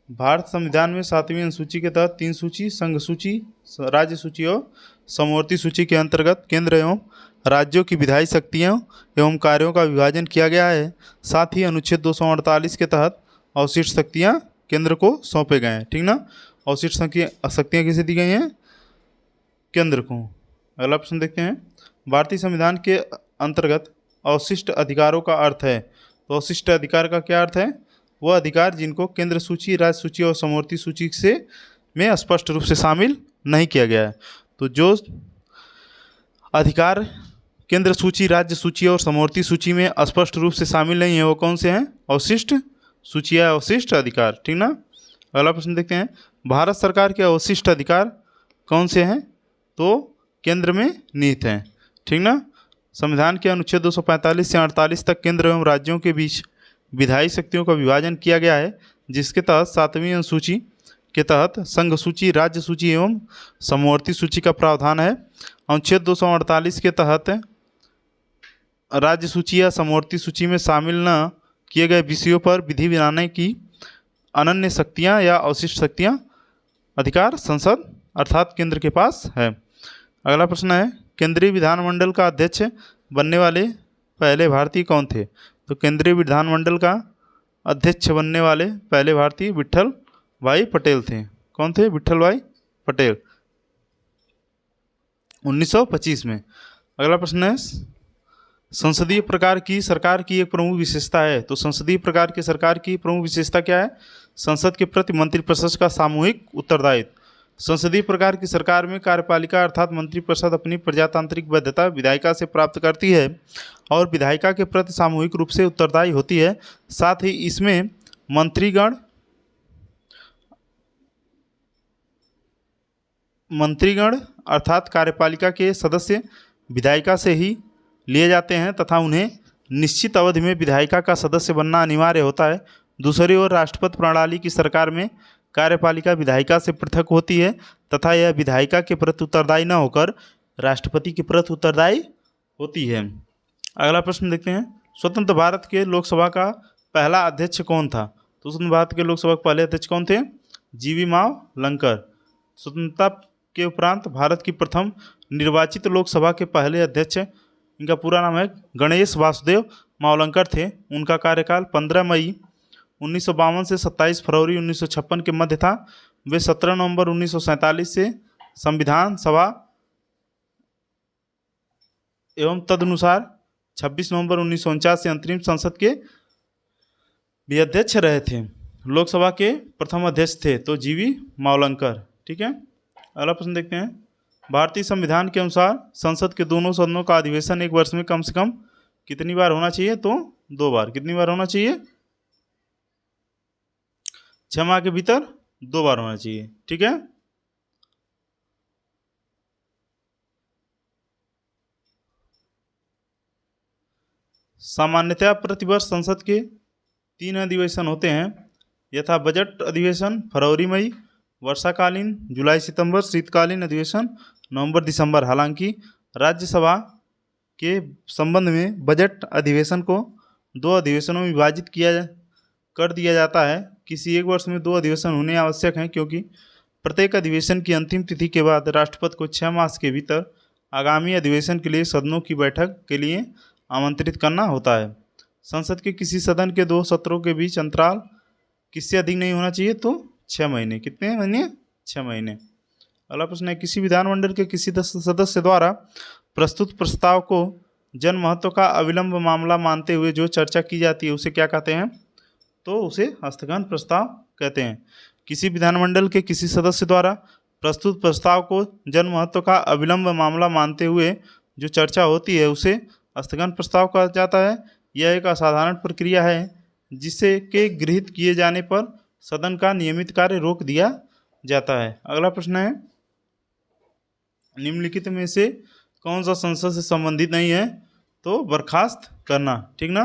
भारत संविधान में 7वीं अनुसूची के तहत 3 सूची, संघ सूची, राज्य सूची और समवर्ती सूची के अंतर्गत केंद्र एवं राज्यों की विधायी शक्तियों एवं कार्यों का विभाजन किया गया है। साथ ही अनुच्छेद 248 के तहत अवशिष्ट शक्तियाँ केंद्र को सौंपे गए हैं। ठीक ना, अवशिष्ट शक्तियाँ किसे दी गई हैं? केंद्र को। अगला प्रश्न देखते हैं। भारतीय संविधान के अंतर्गत अवशिष्ट अधिकारों का अर्थ है। तो अवशिष्ट अधिकार का क्या अर्थ है? वह अधिकार जिनको केंद्र सूची, राज्य सूची और समवर्ती सूची से में स्पष्ट रूप से शामिल नहीं किया गया है। तो जो अधिकार केंद्र सूची, राज्य सूची और समवर्ती सूची में स्पष्ट रूप से शामिल नहीं है, वो कौन से हैं? अवशिष्ट सूची या अवशिष्ट अधिकार। ठीक ना, अगला प्रश्न देखते हैं। भारत सरकार के अवशिष्ट अधिकार कौन से हैं? तो केंद्र में निहित हैं। ठीक ना, संविधान के अनुच्छेद 245 से 48 तक केंद्र एवं राज्यों के बीच विधायी शक्तियों का विभाजन किया गया है, जिसके तहत 7वीं अनुसूची के तहत संघ सूची, राज्य सूची एवं समवर्ती सूची का प्रावधान है। अनुच्छेद 248 के तहत राज्य सूची या समवर्ती सूची में शामिल न किए गए विषयों पर विधि बनाने की अनन्य शक्तियाँ या अवशिष्ट शक्तियाँ अधिकार संसद अर्थात केंद्र के पास है। अगला प्रश्न है, केंद्रीय विधानमंडल का अध्यक्ष बनने वाले पहले भारतीय कौन थे? तो केंद्रीय विधानमंडल का अध्यक्ष बनने वाले पहले भारतीय विट्ठल भाई पटेल थे। कौन थे? विट्ठल भाई पटेल, 1925 में। अगला प्रश्न है, संसदीय प्रकार की सरकार की एक प्रमुख विशेषता है। तो संसदीय प्रकार की सरकार की प्रमुख विशेषता क्या है? संसद के प्रति मंत्रिपरिषद का सामूहिक उत्तरदायित्व। संसदीय प्रकार की सरकार में कार्यपालिका अर्थात मंत्रिपरिषद अपनी प्रजातांत्रिक वैधता विधायिका से प्राप्त करती है और विधायिका के प्रति सामूहिक रूप से उत्तरदायी होती है। साथ ही इसमें मंत्रीगण अर्थात कार्यपालिका के सदस्य विधायिका से ही लिए जाते हैं तथा उन्हें निश्चित अवधि में विधायिका का सदस्य बनना अनिवार्य होता है। दूसरी ओर राष्ट्रपति प्रणाली की सरकार में कार्यपालिका विधायिका से पृथक होती है तथा यह विधायिका के प्रति उत्तरदायी न होकर राष्ट्रपति के प्रति उत्तरदायी होती है। अगला प्रश्न देखते हैं। स्वतंत्र भारत के लोकसभा का पहला अध्यक्ष कौन था? तो स्वतंत्र भारत के लोकसभा के पहले अध्यक्ष कौन थे? जीवी मावलंकर। स्वतंत्रता के उपरांत भारत की प्रथम निर्वाचित लोकसभा के पहले अध्यक्ष, इनका पूरा नाम है गणेश वासुदेव मावलंकर थे। उनका कार्यकाल 15 मई 1952 से 27 फरवरी 1956 के मध्य था। वे 17 नवंबर 1947 से संविधान सभा एवं तदनुसार 26 नवंबर 1949 से अंतरिम संसद के भी अध्यक्ष रहे थे। लोकसभा के प्रथम अध्यक्ष थे तो जीवी मावलंकर। ठीक है, अगला प्रश्न देखते हैं। भारतीय संविधान के अनुसार संसद के दोनों सदनों का अधिवेशन एक वर्ष में कम से कम कितनी बार होना चाहिए? तो 2 बार। कितनी बार होना चाहिए? 6 माह के भीतर 2 बार होना चाहिए। ठीक है, सामान्यतया प्रतिवर्ष संसद के 3 अधिवेशन होते हैं, यथा बजट अधिवेशन फरवरी मई, वर्षाकालीन जुलाई सितंबर, शीतकालीन अधिवेशन नवंबर दिसंबर। हालांकि राज्यसभा के संबंध में बजट अधिवेशन को 2 अधिवेशनों में विभाजित कर दिया जाता है। किसी एक वर्ष में 2 अधिवेशन होने आवश्यक हैं क्योंकि प्रत्येक अधिवेशन की अंतिम तिथि के बाद राष्ट्रपति को 6 मास के भीतर आगामी अधिवेशन के लिए सदनों की बैठक के लिए आमंत्रित करना होता है। संसद के किसी सदन के दो सत्रों के बीच अंतराल किससे अधिक नहीं होना चाहिए? तो 6 महीने। कितने महीने? 6 महीने। अगला प्रश्न है, किसी विधानमंडल के किसी सदस्य द्वारा प्रस्तुत प्रस्ताव को जन महत्व का अविलंब मामला मानते हुए जो चर्चा की जाती है उसे क्या कहते हैं? तो उसे स्थगन प्रस्ताव कहते हैं। किसी विधानमंडल के किसी सदस्य द्वारा प्रस्तुत प्रस्ताव को जन महत्व का अविलंब मामला मानते हुए जो चर्चा होती है उसे स्थगन प्रस्ताव कहा जाता है। यह एक असाधारण प्रक्रिया है जिसे के गृहीत किए जाने पर सदन का नियमित कार्य रोक दिया जाता है। अगला प्रश्न है, निम्नलिखित में से कौन सा संसद से संबंधित नहीं है? तो बर्खास्त करना। ठीक ना?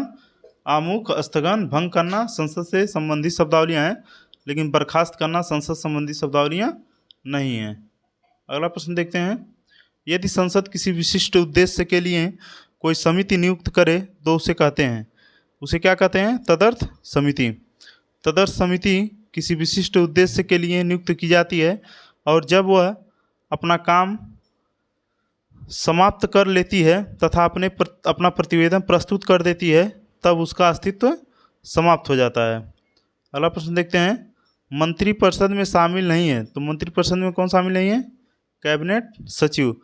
आमुख, स्थगन, भंग करना संसद से संबंधित शब्दावलियां हैं, लेकिन बर्खास्त करना संसद संबंधी शब्दावलियां नहीं हैं। अगला प्रश्न देखते हैं, यदि संसद किसी विशिष्ट उद्देश्य के लिए कोई समिति नियुक्त करे तो उसे कहते हैं, उसे क्या कहते हैं? तदर्थ समिति। तदर्थ समिति किसी विशिष्ट उद्देश्य के लिए नियुक्त की जाती है और जब वह अपना काम समाप्त कर लेती है तथा अपना प्रतिवेदन प्रस्तुत कर देती है तब उसका अस्तित्व समाप्त हो जाता है। अगला प्रश्न देखते हैं, मंत्रिपरिषद में शामिल नहीं है तो मंत्रिपरिषद में कौन शामिल नहीं है? कैबिनेट सचिव।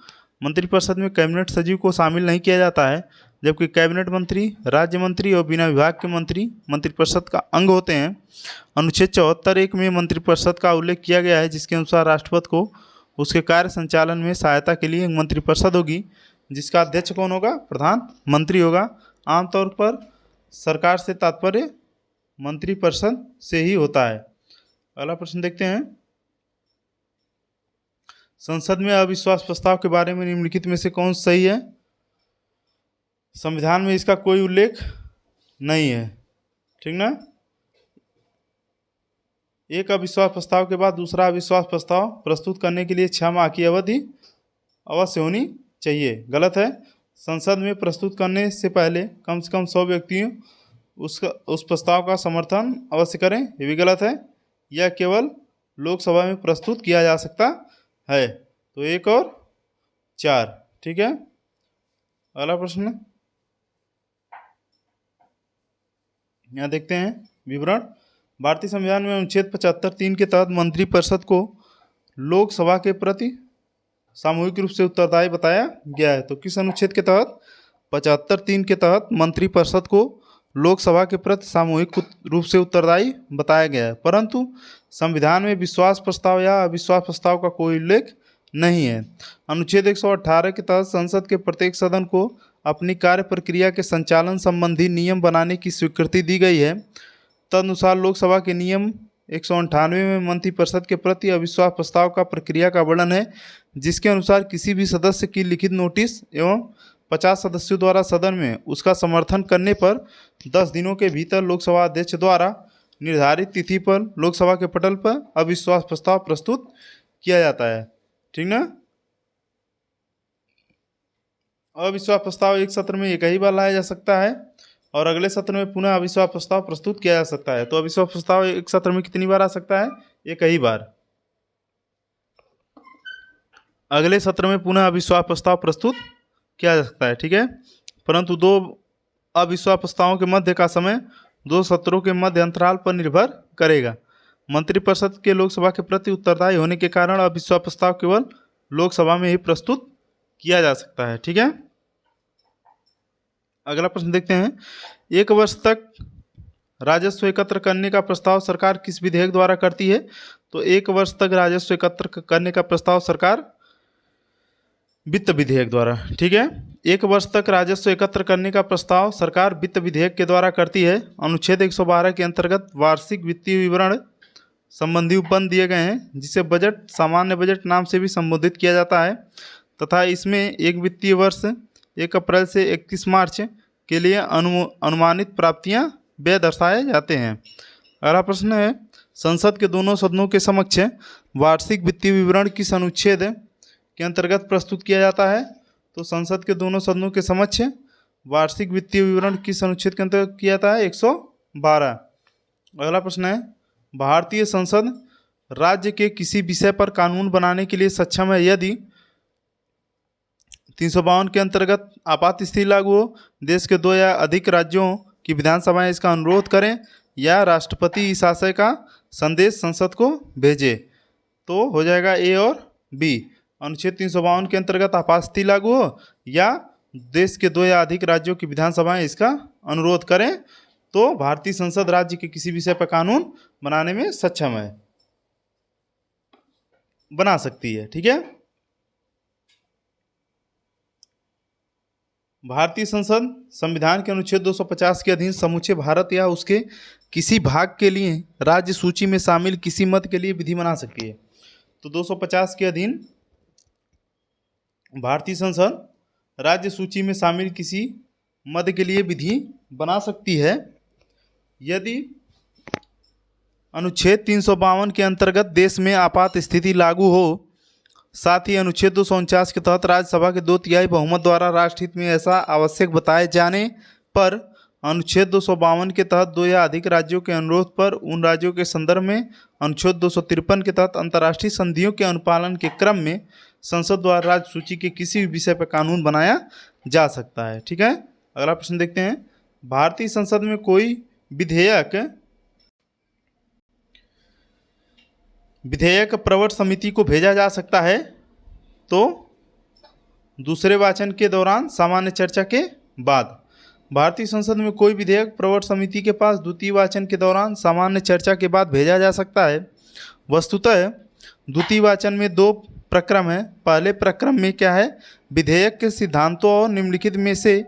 मंत्रिपरिषद में कैबिनेट सचिव को शामिल नहीं किया जाता है, जबकि कैबिनेट मंत्री, राज्य मंत्री और बिना विभाग के मंत्री मंत्रिपरिषद का अंग होते हैं। अनुच्छेद 74(1) में मंत्रिपरिषद का उल्लेख किया गया है, जिसके अनुसार राष्ट्रपति को उसके कार्य संचालन में सहायता के लिए मंत्रिपरिषद होगी, जिसका अध्यक्ष कौन होगा? प्रधानमंत्री होगा। आमतौर पर सरकार से तात्पर्य मंत्रिपरिषद से ही होता है। अगला प्रश्न देखते हैं, संसद में अविश्वास प्रस्ताव के बारे में निम्नलिखित में से कौन सही है? संविधान में इसका कोई उल्लेख नहीं है। ठीक ना? एक अविश्वास प्रस्ताव के बाद दूसरा अविश्वास प्रस्ताव प्रस्तुत करने के लिए 6 माह की अवधि अवश्य होनी चाहिए। गलत है। संसद में प्रस्तुत करने से पहले कम से कम 100 व्यक्तियों उस प्रस्ताव का समर्थन अवश्य करें, ये भी गलत है। यह केवल लोकसभा में प्रस्तुत किया जा सकता है। तो 1 और 4। ठीक है। अगला प्रश्न यहाँ देखते हैं, विवरण। भारतीय संविधान में अनुच्छेद 75(3) के तहत मंत्रिपरिषद को लोकसभा के प्रति सामूहिक रूप से उत्तरदायी बताया गया है। तो किस अनुच्छेद के तहत? 75(3) के तहत मंत्रिपरिषद को लोकसभा के प्रति सामूहिक रूप से उत्तरदायी बताया गया है, परंतु संविधान में विश्वास प्रस्ताव या अविश्वास प्रस्ताव का कोई उल्लेख नहीं है। अनुच्छेद 118 के तहत संसद के प्रत्येक सदन को अपनी कार्य प्रक्रिया के संचालन संबंधी नियम बनाने की स्वीकृति दी गई है। तदनुसार लोकसभा के नियम 198 में मंत्रिपरिषद के प्रति अविश्वास प्रस्ताव का प्रक्रिया का वर्णन है, जिसके अनुसार किसी भी सदस्य की लिखित नोटिस एवं 50 सदस्यों द्वारा सदन में उसका समर्थन करने पर 10 दिनों के भीतर लोकसभा अध्यक्ष द्वारा निर्धारित तिथि पर लोकसभा के पटल पर अविश्वास प्रस्ताव प्रस्तुत किया जाता है। ठीक ना? अविश्वास प्रस्ताव एक सत्र में एक ही बार लाया जा सकता है और अगले सत्र में पुनः अविश्वास प्रस्ताव प्रस्तुत किया जा सकता है। तो अविश्वास प्रस्ताव एक सत्र में कितनी बार आ सकता है? एक ही बार। अगले सत्र में पुनः अविश्वास प्रस्ताव प्रस्तुत किया जा सकता है। ठीक है। परंतु 2 अविश्वास प्रस्तावों के मध्य का समय 2 सत्रों के मध्य अंतराल पर निर्भर करेगा। मंत्रिपरिषद के लोकसभा के प्रति उत्तरदायी होने के कारण अविश्वास प्रस्ताव केवल लोकसभा में ही प्रस्तुत किया जा सकता है। ठीक है। अगला प्रश्न देखते हैं, 1 वर्ष तक राजस्व एकत्र करने का प्रस्ताव सरकार किस विधेयक द्वारा करती है? तो 1 वर्ष तक राजस्व एकत्र करने का प्रस्ताव सरकार वित्त विधेयक द्वारा। ठीक है। 1 वर्ष तक राजस्व एकत्र करने का प्रस्ताव सरकार वित्त विधेयक के द्वारा करती है। अनुच्छेद 112 के अंतर्गत वार्षिक वित्तीय विवरण संबंधी उपबंध दिए गए हैं, जिसे बजट सामान्य बजट नाम से भी संबोधित किया जाता है तथा इसमें एक वित्तीय वर्ष 1 अप्रैल से 31 मार्च के लिए अनुमानित प्राप्तियां व्यय दर्शाए जाते हैं। अगला प्रश्न है, संसद के दोनों सदनों के समक्ष वार्षिक वित्तीय विवरण किस अनुच्छेद के अंतर्गत प्रस्तुत किया जाता है? तो संसद के दोनों सदनों के समक्ष वार्षिक वित्तीय विवरण किस अनुच्छेद के अंतर्गत किया जाता है? 112। अगला प्रश्न है, भारतीय संसद राज्य के किसी विषय पर कानून बनाने के लिए सक्षम है यदि 352 के अंतर्गत आपात स्थिति लागू हो, देश के 2 या अधिक राज्यों कि विधानसभाएं इसका अनुरोध करें या राष्ट्रपति इस आशय का संदेश संसद को भेजे। तो हो जाएगा ए और बी। अनुच्छेद 352 के अंतर्गत आपात स्थिति लागू हो या देश के 2 या अधिक राज्यों की विधानसभाएं इसका अनुरोध करें तो भारतीय संसद राज्य के किसी विषय पर कानून बनाने में सक्षम है, बना सकती है। ठीक है। भारतीय संसद संविधान के अनुच्छेद 250 के अधीन समूचे भारत या उसके किसी भाग के लिए राज्य सूची में शामिल किसी मद के लिए विधि बना सकती है। तो 250 के अधीन भारतीय संसद राज्य सूची में शामिल किसी मद के लिए विधि बना सकती है यदि अनुच्छेद 352 के अंतर्गत देश में आपात स्थिति लागू हो, साथ ही अनुच्छेद 249 के तहत राज्यसभा के 2/3 बहुमत द्वारा राष्ट्रहित में ऐसा आवश्यक बताए जाने पर अनुच्छेद 252 के तहत 2 या अधिक राज्यों के अनुरोध पर उन राज्यों के संदर्भ में अनुच्छेद 253 के तहत अंतर्राष्ट्रीय संधियों के अनुपालन के क्रम में संसद द्वारा राज्य सूची के किसी भी विषय पर कानून बनाया जा सकता है। ठीक है। अगला प्रश्न देखते हैं। भारतीय संसद में कोई विधेयक प्रवर समिति को भेजा जा सकता है तो दूसरे वाचन के दौरान सामान्य चर्चा के बाद। भारतीय संसद में कोई विधेयक प्रवर समिति के पास द्वितीय वाचन के दौरान सामान्य चर्चा के बाद भेजा जा सकता है। वस्तुतः द्वितीय वाचन में 2 प्रक्रम है। पहले प्रक्रम में क्या है, विधेयक के सिद्धांतों और निम्नलिखित में से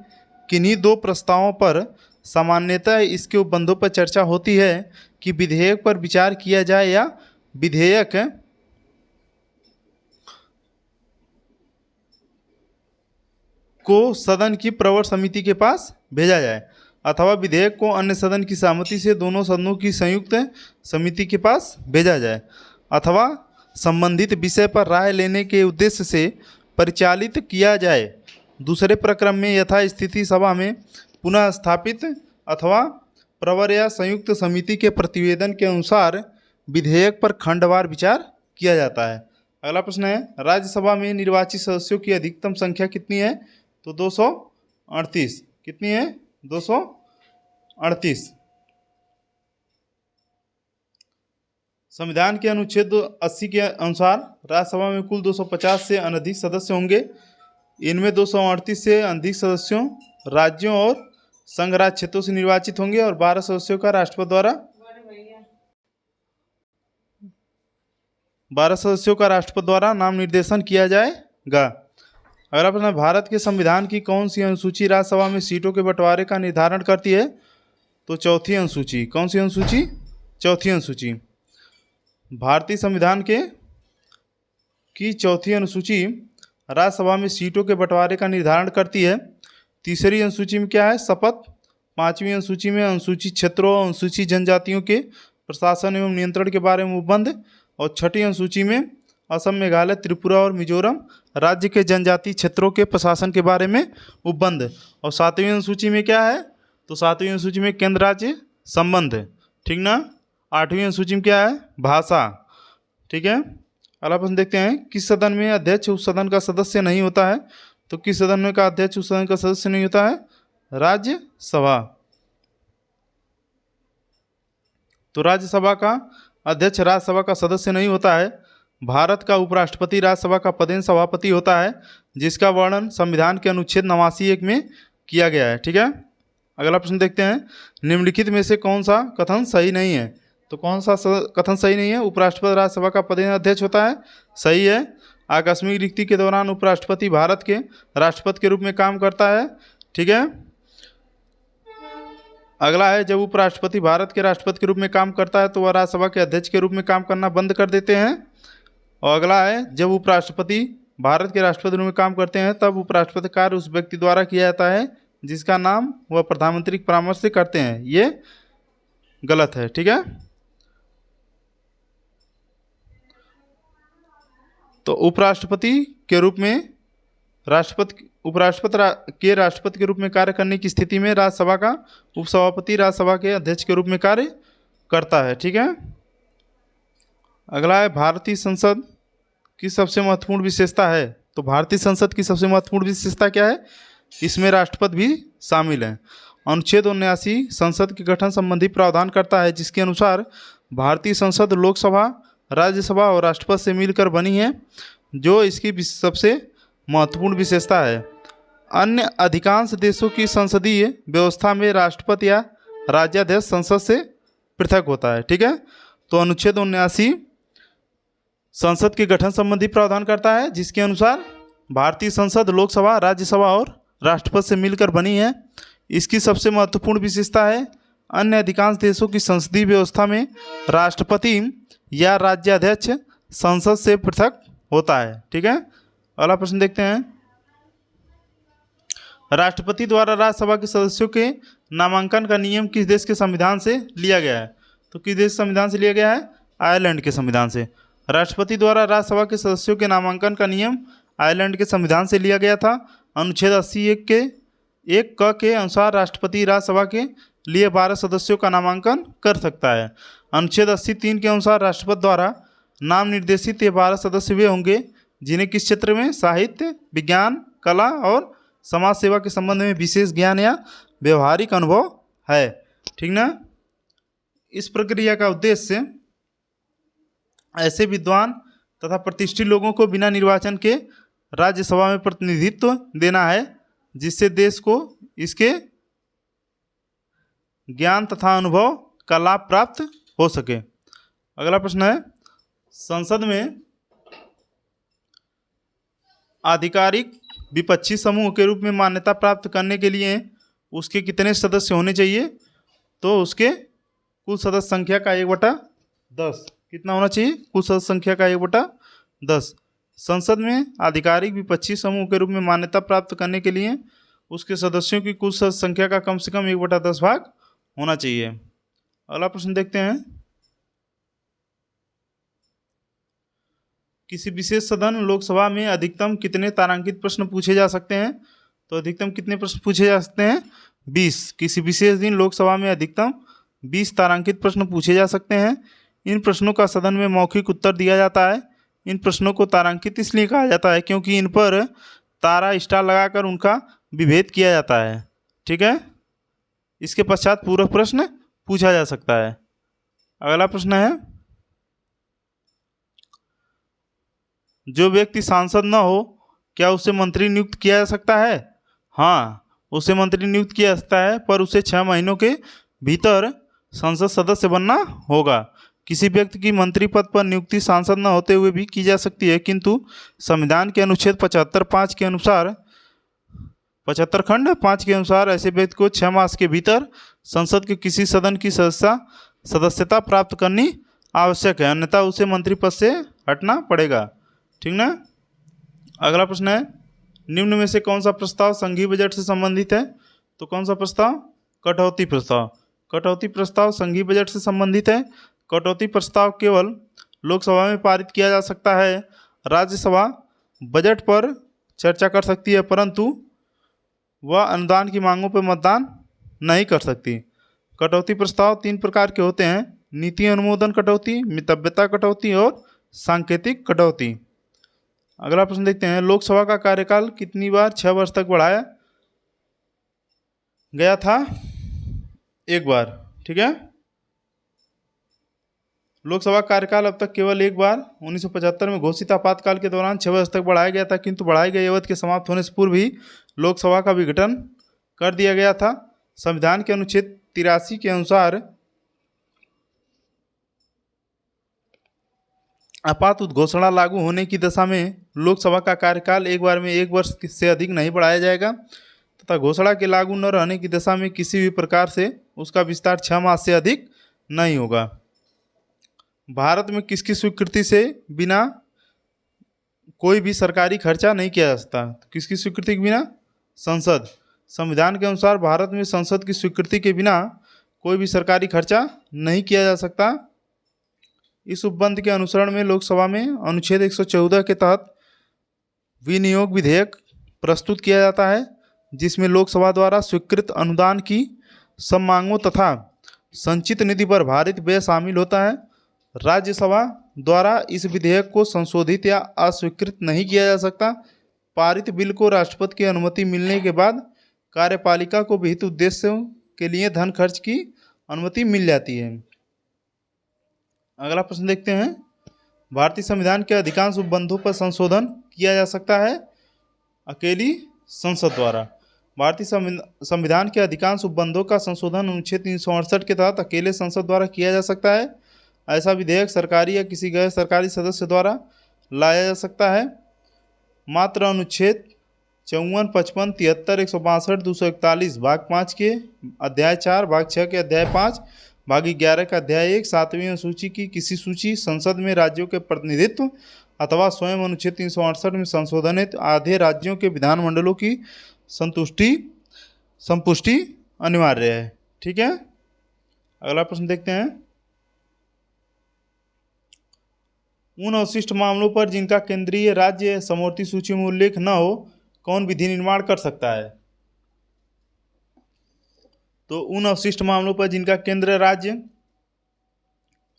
किन्हीं 2 प्रस्तावों पर सामान्यतः इसके उपबंधों पर चर्चा होती है कि विधेयक पर विचार किया जाए या विधेयक को सदन की प्रवर समिति के पास भेजा जाए अथवा विधेयक को अन्य सदन की सहमति से दोनों सदनों की संयुक्त समिति के पास भेजा जाए अथवा संबंधित विषय पर राय लेने के उद्देश्य से परिचालित किया जाए। दूसरे प्रक्रम में यथास्थिति सभा में पुनः स्थापित अथवा प्रवर या संयुक्त समिति के प्रतिवेदन के अनुसार विधेयक पर खंडवार विचार किया जाता है। अगला प्रश्न है, राज्यसभा में निर्वाचित सदस्यों की अधिकतम संख्या कितनी है? तो 238। कितनी है? 238। संविधान के अनुच्छेद 80 के अनुसार राज्यसभा में कुल 250 से अधिक सदस्य होंगे। इनमें 238 से अधिक सदस्यों राज्यों और संघ राज्य क्षेत्रों से निर्वाचित होंगे और 12 सदस्यों का राष्ट्रपति द्वारा नाम निर्देशन किया जाएगा। अगला प्रश्न, भारत के संविधान की कौन सी अनुसूची राज्यसभा में सीटों के बंटवारे का निर्धारण करती है? तो चौथी अनुसूची। कौन सी अनुसूची? चौथी अनुसूची। भारतीय संविधान की चौथी अनुसूची राज्यसभा में सीटों के बंटवारे का निर्धारण करती है। तीसरी अनुसूची में क्या है? शपथ। पांचवी अनुसूची में अनुसूचित क्षेत्रों और अनुसूचित जनजातियों के प्रशासन एवं नियंत्रण के बारे में उपबंध। और छठी अनुसूची में असम, मेघालय, त्रिपुरा और मिजोरम राज्य के जनजातीय क्षेत्रों के प्रशासन के बारे में उपबंध। और सातवीं अनुसूची में क्या है? तो सातवीं अनुसूची में केंद्र राज्य संबंध। ठीक ना। आठवीं अनुसूची में क्या है? भाषा। ठीक है। अगला प्रश्न देखते हैं, किस सदन में अध्यक्ष उस सदन का सदस्य नहीं होता है? तो किस सदन में का अध्यक्ष उस सदन का सदस्य नहीं होता है? राज्यसभा। तो राज्यसभा का अध्यक्ष राज्यसभा का सदस्य नहीं होता है। भारत का उपराष्ट्रपति राज्यसभा का पदेन सभापति होता है, जिसका वर्णन संविधान के अनुच्छेद 89(1) में किया गया है। ठीक है। अगला प्रश्न देखते हैं, निम्नलिखित में से कौन सा कथन सही नहीं है? तो कौन सा कथन सही नहीं है? उपराष्ट्रपति राज्यसभा का पदेन अध्यक्ष होता है, सही है। आकस्मिक रिक्ति के दौरान उपराष्ट्रपति भारत के राष्ट्रपति के रूप में काम करता है। ठीक है। अगला है, जब उपराष्ट्रपति भारत के राष्ट्रपति के रूप में काम करता है तो वह राज्यसभा के अध्यक्ष के रूप में काम करना बंद कर देते हैं। और अगला है, जब उपराष्ट्रपति भारत के राष्ट्रपति के रूप में काम करते हैं तब उपराष्ट्रपति कार्य उस व्यक्ति द्वारा किया जाता है जिसका नाम वह प्रधानमंत्री के परामर्श से करते हैं। ये गलत है। ठीक है। तो उपराष्ट्रपति के रूप में राष्ट्रपति के रूप में कार्य करने की स्थिति में राज्यसभा का उपसभापति राज्यसभा के अध्यक्ष के रूप में कार्य करता है। ठीक है। अगला है, भारतीय संसद की सबसे महत्वपूर्ण विशेषता है। तो भारतीय संसद की सबसे महत्वपूर्ण विशेषता क्या है? इसमें राष्ट्रपति भी शामिल हैं। अनुच्छेद 79 संसद के गठन संबंधी प्रावधान करता है, जिसके अनुसार भारतीय संसद लोकसभा, राज्यसभा और राष्ट्रपति से मिलकर बनी है, जो इसकी सबसे महत्वपूर्ण विशेषता है। अन्य अधिकांश देशों की संसदीय व्यवस्था में राष्ट्रपति या राज्याध्यक्ष संसद से पृथक होता है। ठीक है, तो अनुच्छेद 79 संसद के गठन संबंधी प्रावधान करता है, जिसके अनुसार भारतीय संसद लोकसभा, राज्यसभा और राष्ट्रपति से मिलकर बनी है। इसकी सबसे महत्वपूर्ण विशेषता है, अन्य अधिकांश देशों की संसदीय व्यवस्था में राष्ट्रपति या राज्याध्यक्ष संसद से पृथक होता है। ठीक है, अगला प्रश्न देखते हैं। राष्ट्रपति द्वारा राज्यसभा के सदस्यों के नामांकन का नियम किस देश के संविधान से लिया गया है? तो किस देश संविधान से लिया गया है? आयरलैंड के संविधान से। राष्ट्रपति द्वारा राज्यसभा के सदस्यों के नामांकन का नियम आयरलैंड के संविधान से लिया गया था। अनुच्छेद 80 के 1 क के अनुसार राष्ट्रपति राज्यसभा के लिए 12 सदस्यों का नामांकन कर सकता है। अनुच्छेद 80(3) के अनुसार राष्ट्रपति द्वारा नाम निर्देशित ये 12 सदस्य वे होंगे जिन्हें किस क्षेत्र में साहित्य, विज्ञान, कला और समाज सेवा के संबंध में विशेष ज्ञान या व्यवहारिक अनुभव है। ठीक ना। इस प्रक्रिया का उद्देश्य ऐसे विद्वान तथा प्रतिष्ठित लोगों को बिना निर्वाचन के राज्यसभा में प्रतिनिधित्व देना है, जिससे देश को इसके ज्ञान तथा अनुभव का लाभ प्राप्त हो सके। अगला प्रश्न है, संसद में आधिकारिक विपक्षी समूह के रूप में मान्यता प्राप्त करने के लिए उसके कितने सदस्य होने चाहिए? तो उसके कुल सदस्य संख्या का 1/10। कितना होना चाहिए? कुल सदस्य संख्या का 1/10। संसद में आधिकारिक विपक्षी समूह के रूप में मान्यता प्राप्त करने के लिए उसके सदस्यों की कुल सदस्य संख्या का कम से कम 1/10 भाग होना चाहिए। अगला प्रश्न देखते हैं। किसी विशेष सदन लोकसभा में अधिकतम कितने तारांकित प्रश्न पूछे जा सकते हैं? तो अधिकतम कितने प्रश्न पूछे जा सकते हैं? 20। किसी विशेष दिन लोकसभा में अधिकतम 20 तारांकित प्रश्न पूछे जा सकते हैं। इन प्रश्नों का सदन में मौखिक उत्तर दिया जाता है। इन प्रश्नों को तारांकित इसलिए कहा जाता है क्योंकि इन पर तारा स्टार लगाकर उनका विभेद किया जाता है। ठीक है, इसके पश्चात पूरक प्रश्न पूछा जा सकता है। अगला प्रश्न है, जो व्यक्ति सांसद न हो क्या उसे मंत्री नियुक्त किया जा सकता है? हाँ, उसे मंत्री नियुक्त किया जा सकता है, पर उसे 6 महीनों के भीतर संसद सदस्य बनना होगा। किसी व्यक्ति की मंत्री पद पर नियुक्ति सांसद न होते हुए भी की जा सकती है, किंतु संविधान के अनुच्छेद 75(5) के अनुसार 75 खंड 5 के अनुसार ऐसे व्यक्ति को 6 मास के भीतर संसद के किसी सदन की सदस्यता प्राप्त करनी आवश्यक है, अन्यथा उसे मंत्री पद से हटना पड़ेगा। ठीक ना। अगला प्रश्न है, निम्न में से कौन सा प्रस्ताव संघीय बजट से संबंधित है? तो कौन सा प्रस्ताव? कटौती प्रस्ताव। कटौती प्रस्ताव संघीय बजट से संबंधित है। कटौती प्रस्ताव केवल लोकसभा में पारित किया जा सकता है। राज्यसभा बजट पर चर्चा कर सकती है, परंतु वह अनुदान की मांगों पर मतदान नहीं कर सकती। कटौती प्रस्ताव 3 प्रकार के होते हैं: नीति अनुमोदन कटौती, मितव्यता कटौती और सांकेतिक कटौती। अगला प्रश्न देखते हैं, लोकसभा का कार्यकाल कितनी बार 6 वर्ष तक बढ़ाया गया था? 1 बार। ठीक है, लोकसभा कार्यकाल अब तक केवल 1 बार 1975 में घोषित आपातकाल के दौरान 6 वर्ष तक बढ़ाया गया था, किंतु बढ़ाई गई अवधि के समाप्त होने से पूर्व ही लोकसभा का विघटन कर दिया गया था। संविधान के अनुच्छेद 83 के अनुसार आपात उद्घोषणा लागू होने की दशा में लोकसभा का कार्यकाल 1 बार में 1 वर्ष से अधिक नहीं बढ़ाया जाएगा तथा घोषणा के लागू न रहने की दशा में किसी भी प्रकार से उसका विस्तार 6 मास से अधिक नहीं होगा। भारत में किसकी स्वीकृति से बिना कोई भी सरकारी खर्चा नहीं किया जा सकता? किसकी स्वीकृति के बिना? संसद। संविधान के अनुसार भारत में संसद की स्वीकृति के बिना कोई भी सरकारी खर्चा नहीं किया जा सकता। इस उपबंध के अनुसरण में लोकसभा में अनुच्छेद 114 के तहत विनियोग विधेयक प्रस्तुत किया जाता है, जिसमें लोकसभा द्वारा स्वीकृत अनुदान की सब मांगों तथा संचित निधि पर भारित व्यय शामिल होता है। राज्यसभा द्वारा इस विधेयक को संशोधित या अस्वीकृत नहीं किया जा सकता। पारित बिल को राष्ट्रपति की अनुमति मिलने के बाद कार्यपालिका को विहित उद्देश्यों के लिए धन खर्च की अनुमति मिल जाती है। अगला प्रश्न देखते हैं, भारतीय संविधान के अधिकांश उपबंधों पर संशोधन किया जा सकता है अकेली संसद द्वारा। भारतीय संविधान के अधिकांश उपबंधों का संशोधन अनुच्छेद 368 के तहत अकेले संसद द्वारा किया जा सकता है। ऐसा विधेयक सरकारी या किसी गैर सरकारी सदस्य द्वारा लाया जा सकता है। मात्र अनुच्छेद 54, 55, 73, 162, 241 भाग 5 के अध्याय 4, भाग 6 के अध्याय 5, भाग 11 का अध्याय 1, 7वीं अनुसूची की किसी सूची, संसद में राज्यों के प्रतिनिधित्व अथवा स्वयं अनुच्छेद 368 में संशोधनित आधे राज्यों के विधानमंडलों की संपुष्टि अनिवार्य है। ठीक है, अगला प्रश्न देखते हैं, उन अवशिष्ट मामलों पर जिनका केंद्रीय राज्य समवर्ती सूची में उल्लेख न हो कौन विधि निर्माण कर सकता है? तो उन अवशिष्ट मामलों पर जिनका केंद्र राज्य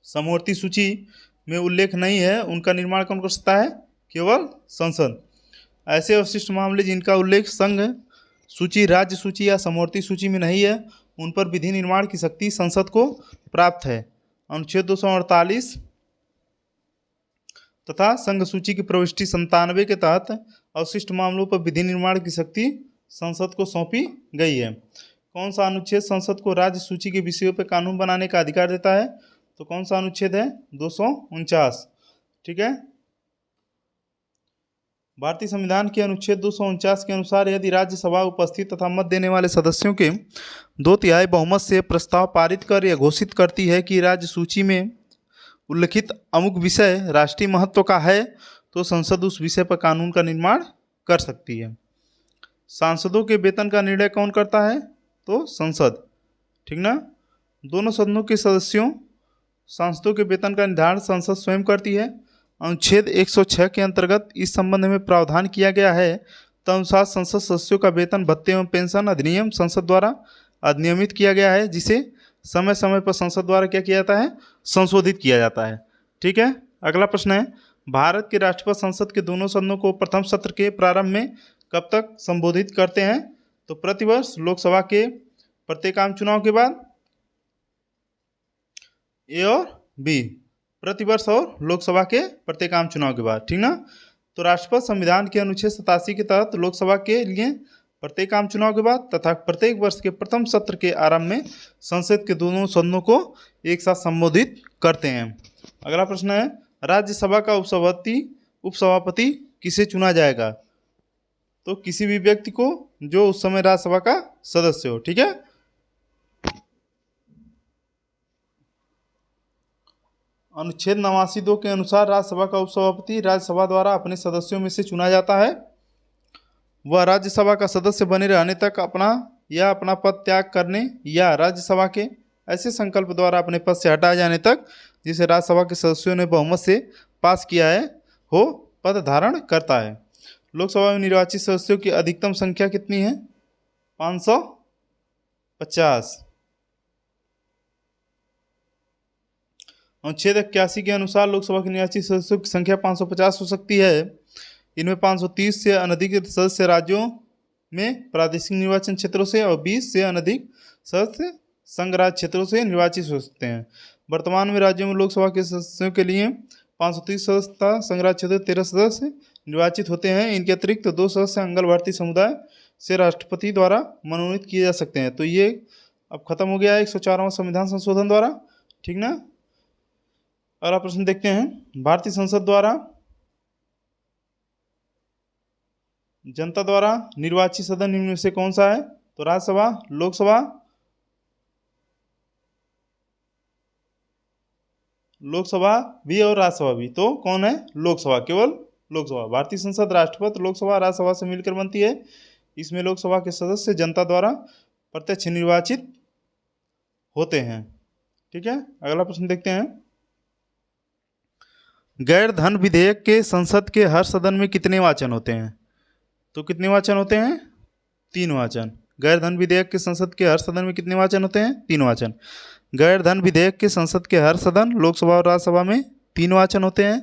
समवर्ती सूची में उल्लेख नहीं है उनका निर्माण कौन कर सकता है? केवल संसद। ऐसे अवशिष्ट मामले जिनका उल्लेख संघ सूची, राज्य सूची या समवर्ती सूची में नहीं है उन पर विधि निर्माण की शक्ति संसद को प्राप्त है। अनुच्छेद 248 तथा संघ सूची की प्रविष्टि 97 के तहत अवशिष्ट मामलों पर विधि निर्माण की शक्ति संसद को सौंपी गई है। कौन सा अनुच्छेद संसद को राज्य सूची के विषयों पर कानून बनाने का अधिकार देता है? तो कौन सा अनुच्छेद है? 249। ठीक है, भारतीय संविधान के अनुच्छेद 249 के अनुसार यदि राज्यसभा उपस्थित तथा मत देने वाले सदस्यों के 2/3 बहुमत से प्रस्ताव पारित कर यह घोषित करती है कि राज्य सूची में उल्लिखित अमुक विषय राष्ट्रीय महत्व का है तो संसद उस विषय पर कानून का निर्माण कर सकती है। सांसदों के वेतन का निर्णय कौन करता है? तो संसद। ठीक ना, दोनों सदनों के सदस्यों सांसदों के वेतन का निर्धारण संसद स्वयं करती है। अनुच्छेद 106 के अंतर्गत इस संबंध में प्रावधान किया गया है। तदनुसार संसद सदस्यों का वेतन, भत्ते एवं पेंशन अधिनियम संसद द्वारा अधिनियमित किया गया है, जिसे समय समय पर संसद द्वारा क्या किया जाता है? संशोधित किया जाता है। ठीक है, अगला प्रश्न है, भारत के राष्ट्रपति संसद के दोनों सदनों को प्रथम सत्र के प्रारंभ में कब तक संबोधित करते हैं? तो प्रतिवर्ष लोकसभा के प्रत्येक आम चुनाव के बाद। ए और बी, प्रतिवर्ष और लोकसभा के प्रत्येक आम चुनाव के बाद। ठीक ना, तो राष्ट्रपति संविधान के अनुच्छेद 87 के तहत लोकसभा के लिए प्रत्येक आम चुनाव के बाद तथा प्रत्येक वर्ष के प्रथम सत्र के आरंभ में संसद के दोनों सदनों को एक साथ संबोधित करते हैं। अगला प्रश्न है, राज्यसभा का उपसभापति किसे चुना जाएगा? तो किसी भी व्यक्ति को जो उस समय राज्यसभा का सदस्य हो। ठीक है, अनुच्छेद 89(2) के अनुसार राज्यसभा का उपसभापति राज्यसभा द्वारा अपने सदस्यों में से चुना जाता है। वह राज्यसभा का सदस्य बने रहने तक अपना पद त्याग करने या राज्यसभा के ऐसे संकल्प द्वारा अपने पद से हटाए जाने तक जिसे राज्यसभा के सदस्यों ने बहुमत से पास किया है हो पद धारण करता है। लोकसभा में निर्वाचित सदस्यों की अधिकतम संख्या कितनी है? 550। अनुच्छेद 81 के अनुसार लोकसभा के निर्वाचित सदस्यों की संख्या 550 हो सकती है। इनमें 530 से अनधिक सदस्य राज्यों में प्रादेशिक निर्वाचन क्षेत्रों से और 20 से अनधिक सदस्य संघ राज्य क्षेत्रों से निर्वाचित हो सकते हैं। वर्तमान में राज्यों में लोकसभा के सदस्यों के लिए 530 सदस्य तथा संघ राज्य क्षेत्र 13 सदस्य निर्वाचित होते हैं। इनके अतिरिक्त 2 सदस्य अंगल भारतीय समुदाय से राष्ट्रपति द्वारा मनोनीत किए जा सकते हैं। तो ये अब खत्म हो गया है 104वां संविधान संशोधन द्वारा। ठीक ना, अगला प्रश्न देखते हैं, भारतीय संसद द्वारा जनता द्वारा निर्वाचित सदन निम्न में से कौन सा है? तो राज्यसभा, लोकसभा भी और राज्यसभा भी। तो कौन है? लोकसभा, केवल लोकसभा। भारतीय संसद राष्ट्रपति, लोकसभा, राज्यसभा से मिलकर बनती है। इसमें लोकसभा के सदस्य जनता द्वारा प्रत्यक्ष निर्वाचित होते हैं। ठीक है, अगला प्रश्न देखते हैं, गैर धन विधेयक के संसद के हर सदन में कितने वाचन होते हैं? तो कितने वाचन होते हैं? 3 वाचन। गैर धन विधेयक के संसद के हर सदन में कितने वाचन होते हैं? 3 वाचन। गैर धन विधेयक के संसद के हर सदन लोकसभा और राज्यसभा में 3 वाचन होते हैं।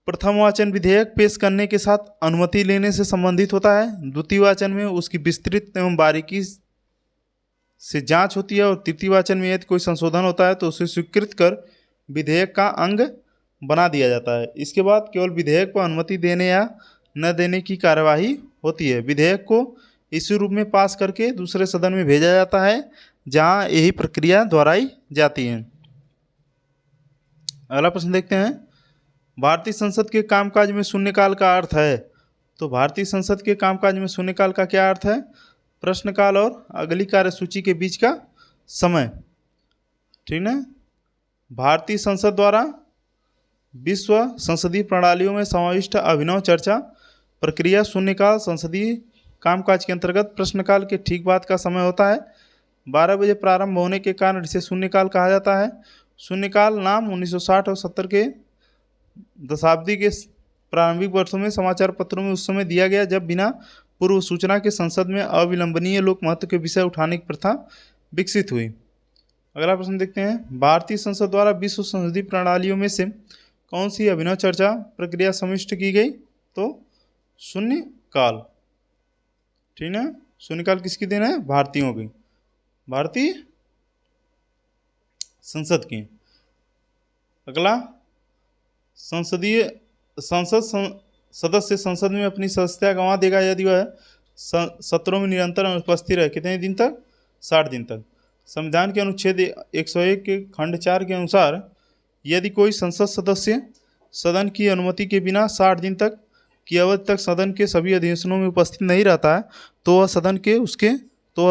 प्रथम वाचन विधेयक पेश करने के साथ अनुमति लेने से संबंधित होता है। द्वितीय वाचन में उसकी विस्तृत एवं बारीकी से जांच होती है। और तृतीय वाचन में यदि कोई संशोधन होता है तो उसे स्वीकृत कर विधेयक का अंग बना दिया जाता है। इसके बाद केवल विधेयक को अनुमति देने या न देने की कार्यवाही होती है। विधेयक को इसी रूप में पास करके दूसरे सदन में भेजा जाता है जहां यही प्रक्रिया दोहराई जाती है। अगला प्रश्न देखते हैं, भारतीय संसद के कामकाज में शून्यकाल का अर्थ है। तो भारतीय संसद के कामकाज में शून्यकाल का क्या अर्थ है? प्रश्नकाल और अगली कार्यसूची के बीच का समय, ठीक है। भारतीय संसद द्वारा विश्व संसदीय प्रणालियों में समाविष्ट अभिनव चर्चा प्रक्रिया शून्यकाल संसदीय कामकाज के अंतर्गत प्रश्नकाल के ठीक बाद का समय होता है। 12 बजे प्रारंभ होने के कारण इसे शून्यकाल कहा जाता है। शून्यकाल नाम 1960 और 70 के दशाब्दी के प्रारंभिक वर्षों में समाचार पत्रों में उस समय दिया गया जब बिना पूर्व सूचना के संसद में अविलंबनीय लोक महत्व के विषय उठाने की प्रथा विकसित हुई। अगला प्रश्न देखते हैं, भारतीय संसद द्वारा विश्व संसदीय प्रणालियों में से कौन सी अभिनव चर्चा प्रक्रिया समाविष्ट की गई? तो शून्यकाल, ठीक है। शून्यकाल किसकी देन है? भारतीयों की, भारतीय संसद की। अगला, सदस्य संसद में अपनी सदस्यता गंवा देगा यदि वह सत्रों में निरंतर अनुपस्थित रहे। कितने दिन तक? 60 दिन तक। संविधान के अनुच्छेद 101 के खंड 4 के अनुसार यदि कोई संसद सदस्य सदन की अनुमति के बिना 60 दिन तक की अवधि तक सदन के सभी अधिवेशनों में उपस्थित नहीं रहता है तो वह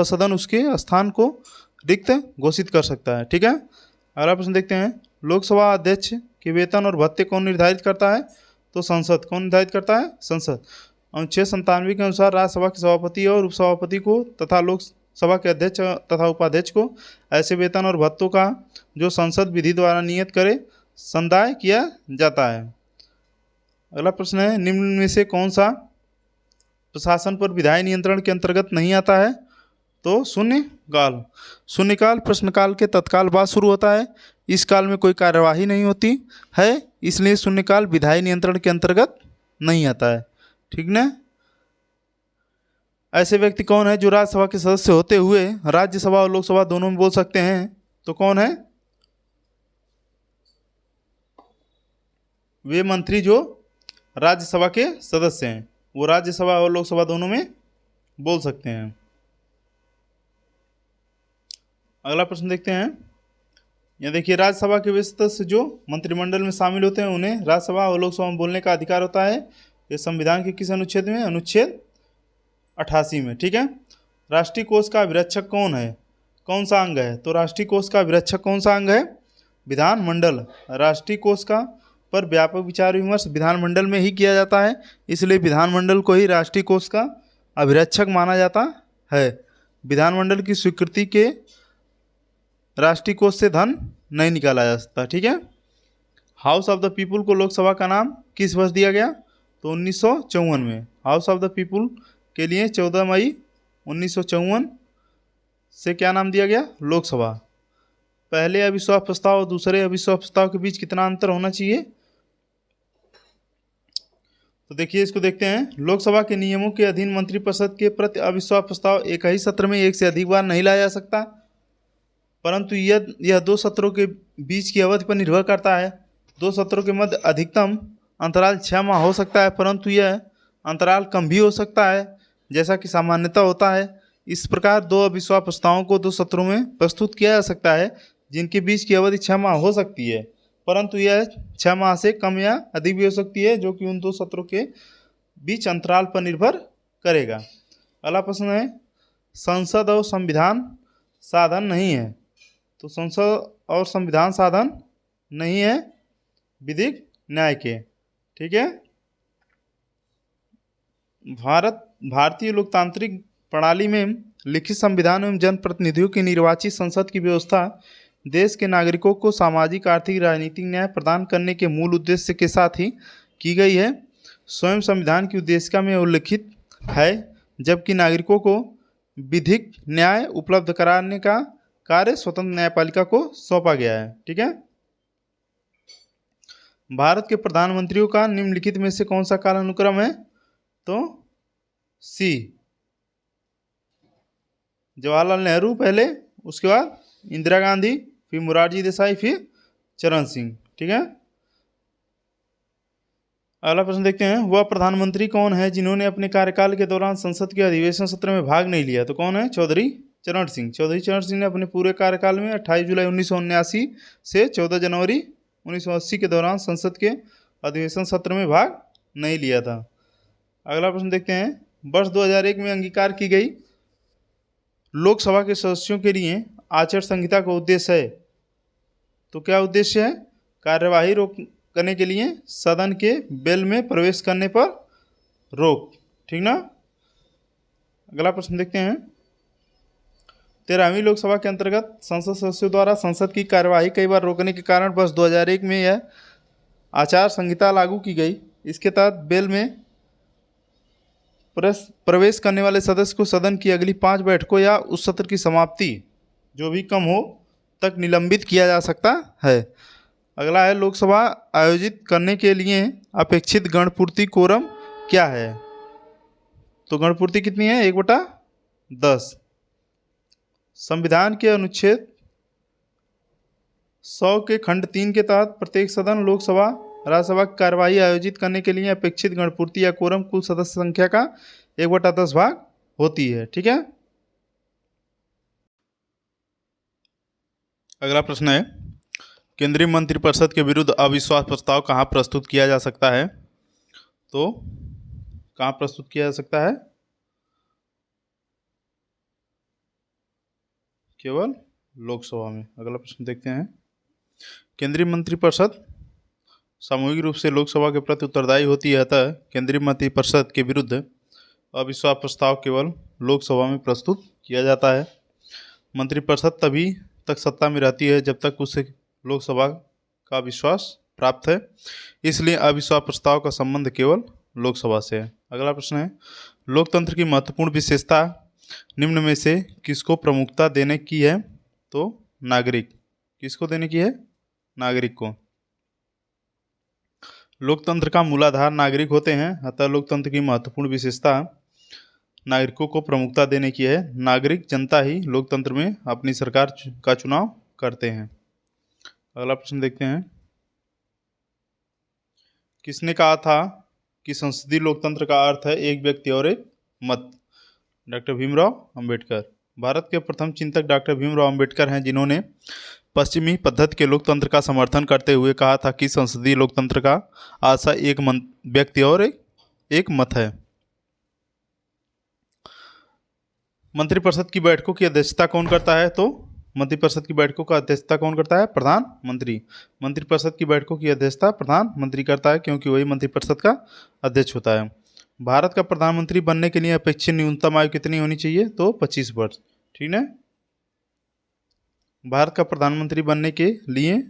सदन उसके स्थान को रिक्त घोषित कर सकता है, ठीक है। अगला प्रश्न देखते हैं, लोकसभा अध्यक्ष के वेतन और भत्ते कौन निर्धारित करता है? तो संसद। कौन निर्धारित करता है? संसद। अनुच्छेद 97 के अनुसार राज्यसभा के सभापति और उपसभापति को तथा लोकसभा के अध्यक्ष तथा उपाध्यक्ष को ऐसे वेतन और भत्तों का जो संसद विधि द्वारा नियत करे संदाय किया जाता है। अगला प्रश्न है, निम्न में से कौन सा प्रशासन पर विधायी नियंत्रण के अंतर्गत नहीं आता है? तो शून्यकाल। शून्यकाल प्रश्नकाल के तत्काल बाद शुरू होता है। इस काल में कोई कार्यवाही नहीं होती है, इसलिए शून्यकाल विधायी नियंत्रण के अंतर्गत नहीं आता है, ठीक ना। ऐसे व्यक्ति कौन है जो राज्यसभा के सदस्य होते हुए राज्यसभा और लोकसभा दोनों में बोल सकते हैं? तो कौन है? वे मंत्री जो राज्यसभा के सदस्य हैं, वो राज्यसभा और लोकसभा दोनों में बोल सकते हैं। अगला प्रश्न देखते हैं, यहाँ देखिए, राज्यसभा के वे सदस्य जो मंत्रिमंडल में शामिल होते हैं उन्हें राज्यसभा और लोकसभा में बोलने का अधिकार होता है। ये संविधान के किस अनुच्छेद में? अनुच्छेद 88 में, ठीक है। राष्ट्रीय कोष का अभिरक्षक कौन है? कौन सा अंग है? तो राष्ट्रीय कोष का अभिरक्षक कौन सा अंग है? विधानमंडल। राष्ट्रीय कोष का पर व्यापक विचार विमर्श विधानमंडल में ही किया जाता है, इसलिए विधानमंडल को ही राष्ट्रीय कोष का अभिरक्षक माना जाता है। विधानमंडल की स्वीकृति के राष्ट्रीय कोष से धन नहीं निकाला जा सकता, ठीक है। हाउस ऑफ द पीपुल को लोकसभा का नाम किस वर्ष दिया गया? तो 1954 में। हाउस ऑफ द पीपुल के लिए 14 मई 1954 से क्या नाम दिया गया? लोकसभा। पहले अविश्वास प्रस्ताव और दूसरे अविश्वास प्रस्ताव के बीच कितना अंतर होना चाहिए? तो देखिए, इसको देखते हैं। लोकसभा के नियमों के अधीन मंत्रिपरिषद के प्रति अविश्वास प्रस्ताव एक ही सत्र में एक से अधिक बार नहीं लाया जा सकता, परंतु यह 2 सत्रों के बीच की अवधि पर निर्भर करता है। 2 सत्रों के मध्य अधिकतम अंतराल 6 माह हो सकता है, परंतु यह अंतराल कम भी हो सकता है, जैसा कि सामान्यतः होता है। इस प्रकार 2 अविश्वास प्रस्तावों को 2 सत्रों में प्रस्तुत किया जा सकता है, जिनके बीच की अवधि 6 माह हो सकती है, परंतु यह 6 माह से कम या अधिक भी हो सकती है, जो कि उन 2 सत्रों के बीच अंतराल पर निर्भर करेगा। अगला प्रश्न है, संसद और संविधान साधन नहीं है। तो संसद और संविधान साधन नहीं है विधिक न्याय के, ठीक है। भारतीय लोकतांत्रिक प्रणाली में लिखित संविधान एवं जनप्रतिनिधियों की निर्वाचित संसद की व्यवस्था देश के नागरिकों को सामाजिक, आर्थिक, राजनीतिक न्याय प्रदान करने के मूल उद्देश्य के साथ ही की गई है। स्वयं संविधान की उद्देशिका में उल्लिखित है, जबकि नागरिकों को विधिक न्याय उपलब्ध कराने का कार्य स्वतंत्र न्यायपालिका को सौंपा गया है, ठीक है। भारत के प्रधानमंत्रियों का निम्नलिखित में से कौन सा कालानुक्रम है? तो सी, जवाहरलाल नेहरू पहले, उसके बाद इंदिरा गांधी, फिर मोरारजी देसाई, फिर चरण सिंह। ठीक है, अगला प्रश्न देखते हैं। वह प्रधानमंत्री कौन है जिन्होंने अपने कार्यकाल के दौरान संसद के अधिवेशन सत्र में भाग नहीं लिया? तो कौन है? चौधरी चरण सिंह। चौधरी चरण सिंह ने अपने पूरे कार्यकाल में 28 जुलाई 1979 से 14 जनवरी 1980 के दौरान संसद के अधिवेशन सत्र में भाग नहीं लिया था। अगला प्रश्न देखते हैं। वर्ष 2001 में अंगीकार की गई लोकसभा के सदस्यों के लिए आचार संहिता का उद्देश्य है? तो क्या उद्देश्य है? कार्यवाही रोकने के लिए सदन के बेल में प्रवेश करने पर रोक। ठीक ना। अगला प्रश्न देखते हैं। 13वीं लोकसभा के अंतर्गत संसद सदस्यों द्वारा संसद की कार्यवाही कई बार रोकने के कारण वर्ष 2001 में यह आचार संहिता लागू की गई। इसके तहत बेल में प्रवेश करने वाले सदस्य को सदन की अगली 5 बैठकों या उस सत्र की समाप्ति जो भी कम हो तक निलंबित किया जा सकता है। अगला है, लोकसभा आयोजित करने के लिए अपेक्षित गणपूर्ति कोरम क्या है? तो गणपूर्ति कितनी है? 1/10। संविधान के अनुच्छेद 100 के खंड 3 के तहत प्रत्येक सदन, लोकसभा, राज्यसभा की कार्यवाही आयोजित करने के लिए अपेक्षित गणपूर्ति या कोरम कुल सदस्य संख्या का 1/10 भाग होती है। ठीक है। अगला प्रश्न है, केंद्रीय मंत्रिपरिषद के विरुद्ध अविश्वास प्रस्ताव कहाँ प्रस्तुत किया जा सकता है? तो कहाँ प्रस्तुत किया जा सकता है? केवल लोकसभा में। अगला प्रश्न देखते हैं। केंद्रीय मंत्रिपरिषद सामूहिक रूप से लोकसभा के प्रति उत्तरदायी होती है, अतः केंद्रीय मंत्रिपरिषद के विरुद्ध अविश्वास प्रस्ताव केवल लोकसभा में प्रस्तुत किया जाता है। मंत्रिपरिषद तभी तक सत्ता में रहती है जब तक उसे लोकसभा का विश्वास प्राप्त है, इसलिए अविश्वास प्रस्ताव का संबंध केवल लोकसभा से है। अगला प्रश्न है, लोकतंत्र की महत्वपूर्ण विशेषता निम्न में से किसको प्रमुखता देने की है? तो नागरिक। किसको देने की है? नागरिक को। लोकतंत्र का मूलाधार नागरिक होते हैं, अतः लोकतंत्र की महत्वपूर्ण विशेषता नागरिकों को प्रमुखता देने की है। नागरिक जनता ही लोकतंत्र में अपनी सरकार का चुनाव करते हैं। अगला प्रश्न देखते हैं। किसने कहा था कि संसदीय लोकतंत्र का अर्थ है एक व्यक्ति और एक मत? डॉक्टर भीमराव अंबेडकर। भारत के प्रथम चिंतक डॉक्टर भीमराव अंबेडकर हैं, जिन्होंने पश्चिमी पद्धति के लोकतंत्र का समर्थन करते हुए कहा था कि संसदीय लोकतंत्र का आशय एक व्यक्ति और एक मत है। मंत्रिपरिषद की बैठकों की अध्यक्षता कौन करता है? तो मंत्रिपरिषद की बैठकों का अध्यक्षता कौन करता है? प्रधानमंत्री। मंत्रिपरिषद की बैठकों की अध्यक्षता प्रधानमंत्री करता है, क्योंकि वही मंत्रिपरिषद का अध्यक्ष होता है। भारत का प्रधानमंत्री बनने के लिए अपेक्षित न्यूनतम आयु कितनी होनी चाहिए? तो 25 वर्ष। ठीक है। भारत का प्रधानमंत्री बनने के लिए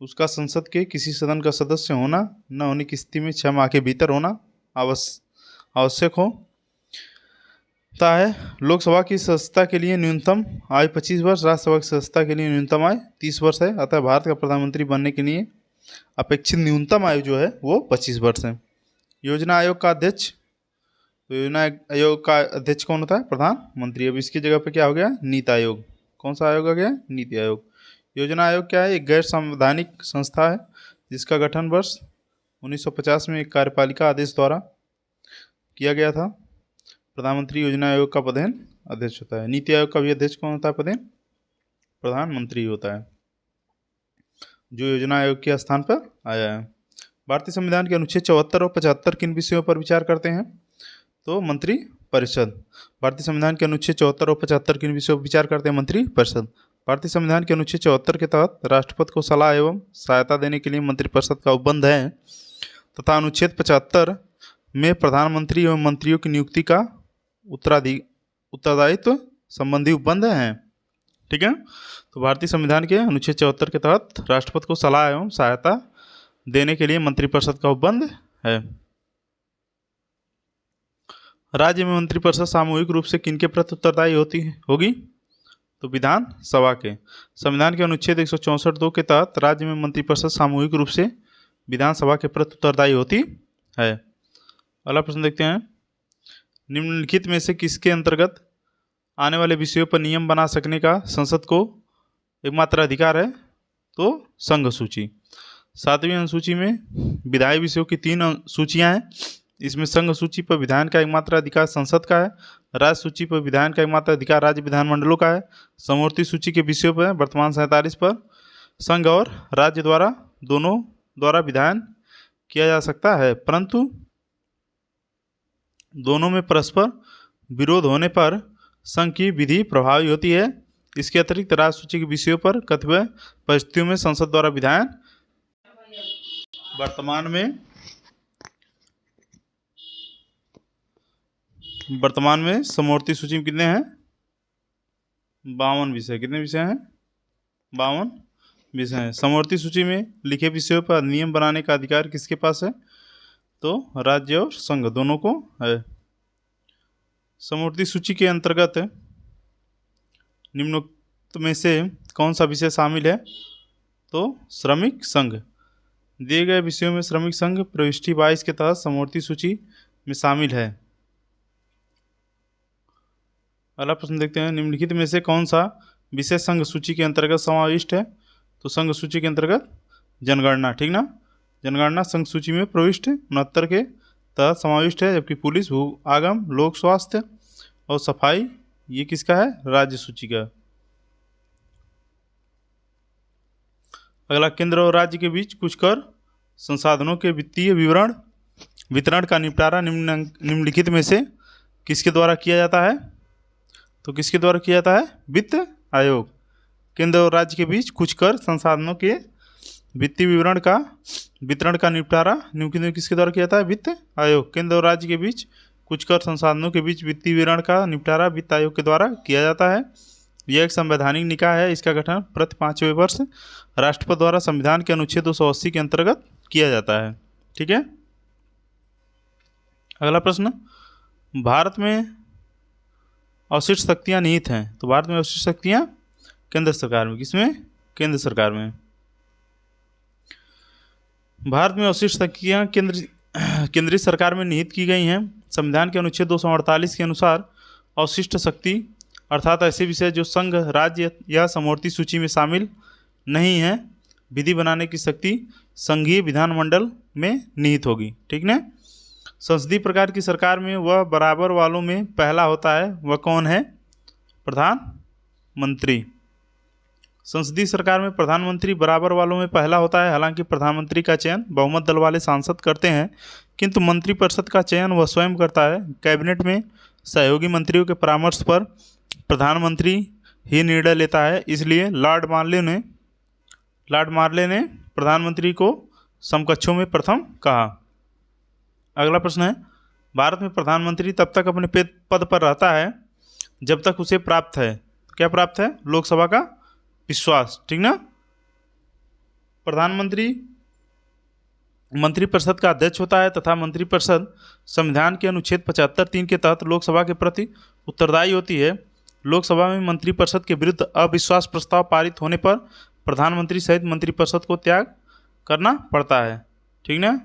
उसका संसद के किसी सदन का सदस्य होना न होने की स्थिति में 6 माह के भीतर होना आवश्यक होता है। लोकसभा की सदस्यता के लिए न्यूनतम आयु 25 वर्ष, राज्यसभा की सदस्यता के लिए न्यूनतम आयु 30 वर्ष है। अतः भारत का प्रधानमंत्री बनने के लिए अपेक्षित न्यूनतम आयु जो है वो 25 वर्ष है। योजना आयोग का अध्यक्ष, तो योजना आयोग का अध्यक्ष कौन होता है? प्रधानमंत्री। अब इसकी जगह पे क्या हो गया? नीति आयोग। कौन सा आयोग आ गया? नीति आयोग। योजना आयोग क्या है? एक गैर संवैधानिक संस्था है जिसका गठन वर्ष 1950 में एक कार्यपालिका आदेश द्वारा किया गया था। प्रधानमंत्री योजना आयोग का पदेन अध्यक्ष होता है। नीति आयोग का भी अध्यक्ष कौन होता है? पदेन प्रधानमंत्री होता है, जो योजना आयोग के स्थान पर आया है। भारतीय संविधान के अनुच्छेद 74 और 75 किन विषयों पर विचार करते हैं? तो मंत्रिपरिषद। भारतीय संविधान के अनुच्छेद 74 और 75 किन विषयों पर विचार करते हैं? मंत्रिपरिषद। भारतीय संविधान के अनुच्छेद 74 के तहत राष्ट्रपति को सलाह एवं सहायता देने के लिए मंत्रिपरिषद का उपबंध है, तथा अनुच्छेद 75 में प्रधानमंत्री एवं मंत्रियों की नियुक्ति का उत्तरदायित्व संबंधी उपबंध है। ठीक है। तो भारतीय संविधान के अनुच्छेद 74 के तहत राष्ट्रपति को सलाह एवं सहायता देने के लिए मंत्रिपरिषद का उपबंध है। राज्य में मंत्रिपरिषद सामूहिक रूप से किनके प्रति उत्तरदायी होगी? तो विधानसभा के। संविधान के अनुच्छेद 164(2) के तहत राज्य में मंत्रिपरिषद सामूहिक रूप से विधानसभा के प्रति उत्तरदायी होती है। अगला प्रश्न देखते हैं, निम्नलिखित में से किसके अंतर्गत आने वाले विषयों पर नियम बना सकने का संसद को एकमात्र अधिकार है? तो संघ सूची। 7वीं अनुसूची में विधायी विषयों की 3 सूचियां हैं। इसमें संघ सूची पर विधायन का एकमात्र अधिकार संसद का है, राज्य सूची पर विधायन का एकमात्र अधिकार राज्य विधानमंडलों का है, समवर्ती सूची के विषयों पर वर्तमान 47 पर संघ और राज्य द्वारा दोनों द्वारा विधायन किया जा सकता है, परंतु दोनों में परस्पर विरोध होने पर संघ की विधि प्रभावी होती है। इसके अतिरिक्त राज्य सूची के विषयों पर कतिपय परिस्थितियों में संसद द्वारा विधायन वर्तमान में समवर्ती सूची में कितने हैं? 52 विषय। कितने विषय हैं? 52 विषय हैं। समवर्ती सूची में लिखे विषयों पर नियम बनाने का अधिकार किसके पास है? तो राज्य और संघ दोनों को है। समवर्ती सूची के अंतर्गत निम्नोक्त में से कौन सा विषय शामिल है? तो श्रमिक संघ। दिए गए विषयों में श्रमिक संघ प्रविष्टि 22 के तहत समवर्ती सूची में शामिल है। अगला प्रश्न देखते हैं, निम्नलिखित में से कौन सा विषय संघ सूची के अंतर्गत समाविष्ट है? तो संघ सूची के अंतर्गत जनगणना। ठीक ना, जनगणना संघ सूची में प्रविष्ट 69 के तहत समाविष्ट है, जबकि पुलिस, भू आगम, लोक स्वास्थ्य और सफाई ये किसका है? राज्य सूची का। अगला, केंद्र और राज्य के बीच कुछ कर संसाधनों के वित्तीय वितरण का निपटारा निम्नलिखित में से किसके द्वारा किया जाता है? तो किसके द्वारा किया जाता है? वित्त आयोग। केंद्र और राज्य के बीच कुछ कर संसाधनों के वित्तीय वितरण का निपटारा निम्नलिखित में किसके द्वारा किया जाता है? वित्त आयोग। केंद्र और राज्य के बीच कुछ कर संसाधनों के बीच वित्तीय विवरण का निपटारा वित्त आयोग के द्वारा किया जाता है। यह एक संवैधानिक निकाय है। इसका गठन प्रति 5वें वर्ष राष्ट्रपति द्वारा संविधान के अनुच्छेद 280 के अंतर्गत किया जाता है। ठीक है। अगला प्रश्न, भारत में अवशिष्ट शक्तियाँ निहित हैं। तो भारत में अवशिष्ट शक्तियाँ केंद्र सरकार में। किसमें? केंद्र सरकार में। भारत में अवशिष्ट शक्तियाँ केंद्रीय सरकार में निहित की गई हैं। संविधान के अनुच्छेद 248 के अनुसार अवशिष्ट शक्ति अर्थात ऐसे विषय जो संघ, राज्य या समवर्ती सूची में शामिल नहीं है, विधि बनाने की शक्ति संघीय विधानमंडल में निहित होगी। ठीक ना। संसदीय प्रकार की सरकार में वह बराबर वालों में पहला होता है। वह कौन है? प्रधानमंत्री। संसदीय सरकार में प्रधानमंत्री बराबर वालों में पहला होता है। हालांकि प्रधानमंत्री का चयन बहुमत दल वाले सांसद करते हैं, किंतु मंत्रिपरिषद का चयन वह स्वयं करता है। कैबिनेट में सहयोगी मंत्रियों के परामर्श पर प्रधानमंत्री ही निर्णय लेता है। इसलिए लॉर्ड मार्ले ने प्रधानमंत्री को समकक्षों में प्रथम कहा। अगला प्रश्न है, भारत में प्रधानमंत्री तब तक अपने पद पर रहता है जब तक उसे प्राप्त है, क्या प्राप्त है? लोकसभा का विश्वास। ठीक ना। प्रधानमंत्री मंत्रिपरिषद का अध्यक्ष होता है तथा मंत्रिपरिषद संविधान के अनुच्छेद 75(3) के तहत लोकसभा के प्रति उत्तरदायी होती है। लोकसभा में मंत्रिपरिषद के विरुद्ध अविश्वास प्रस्ताव पारित होने पर प्रधानमंत्री सहित मंत्रिपरिषद को त्याग करना पड़ता है। ठीक ना।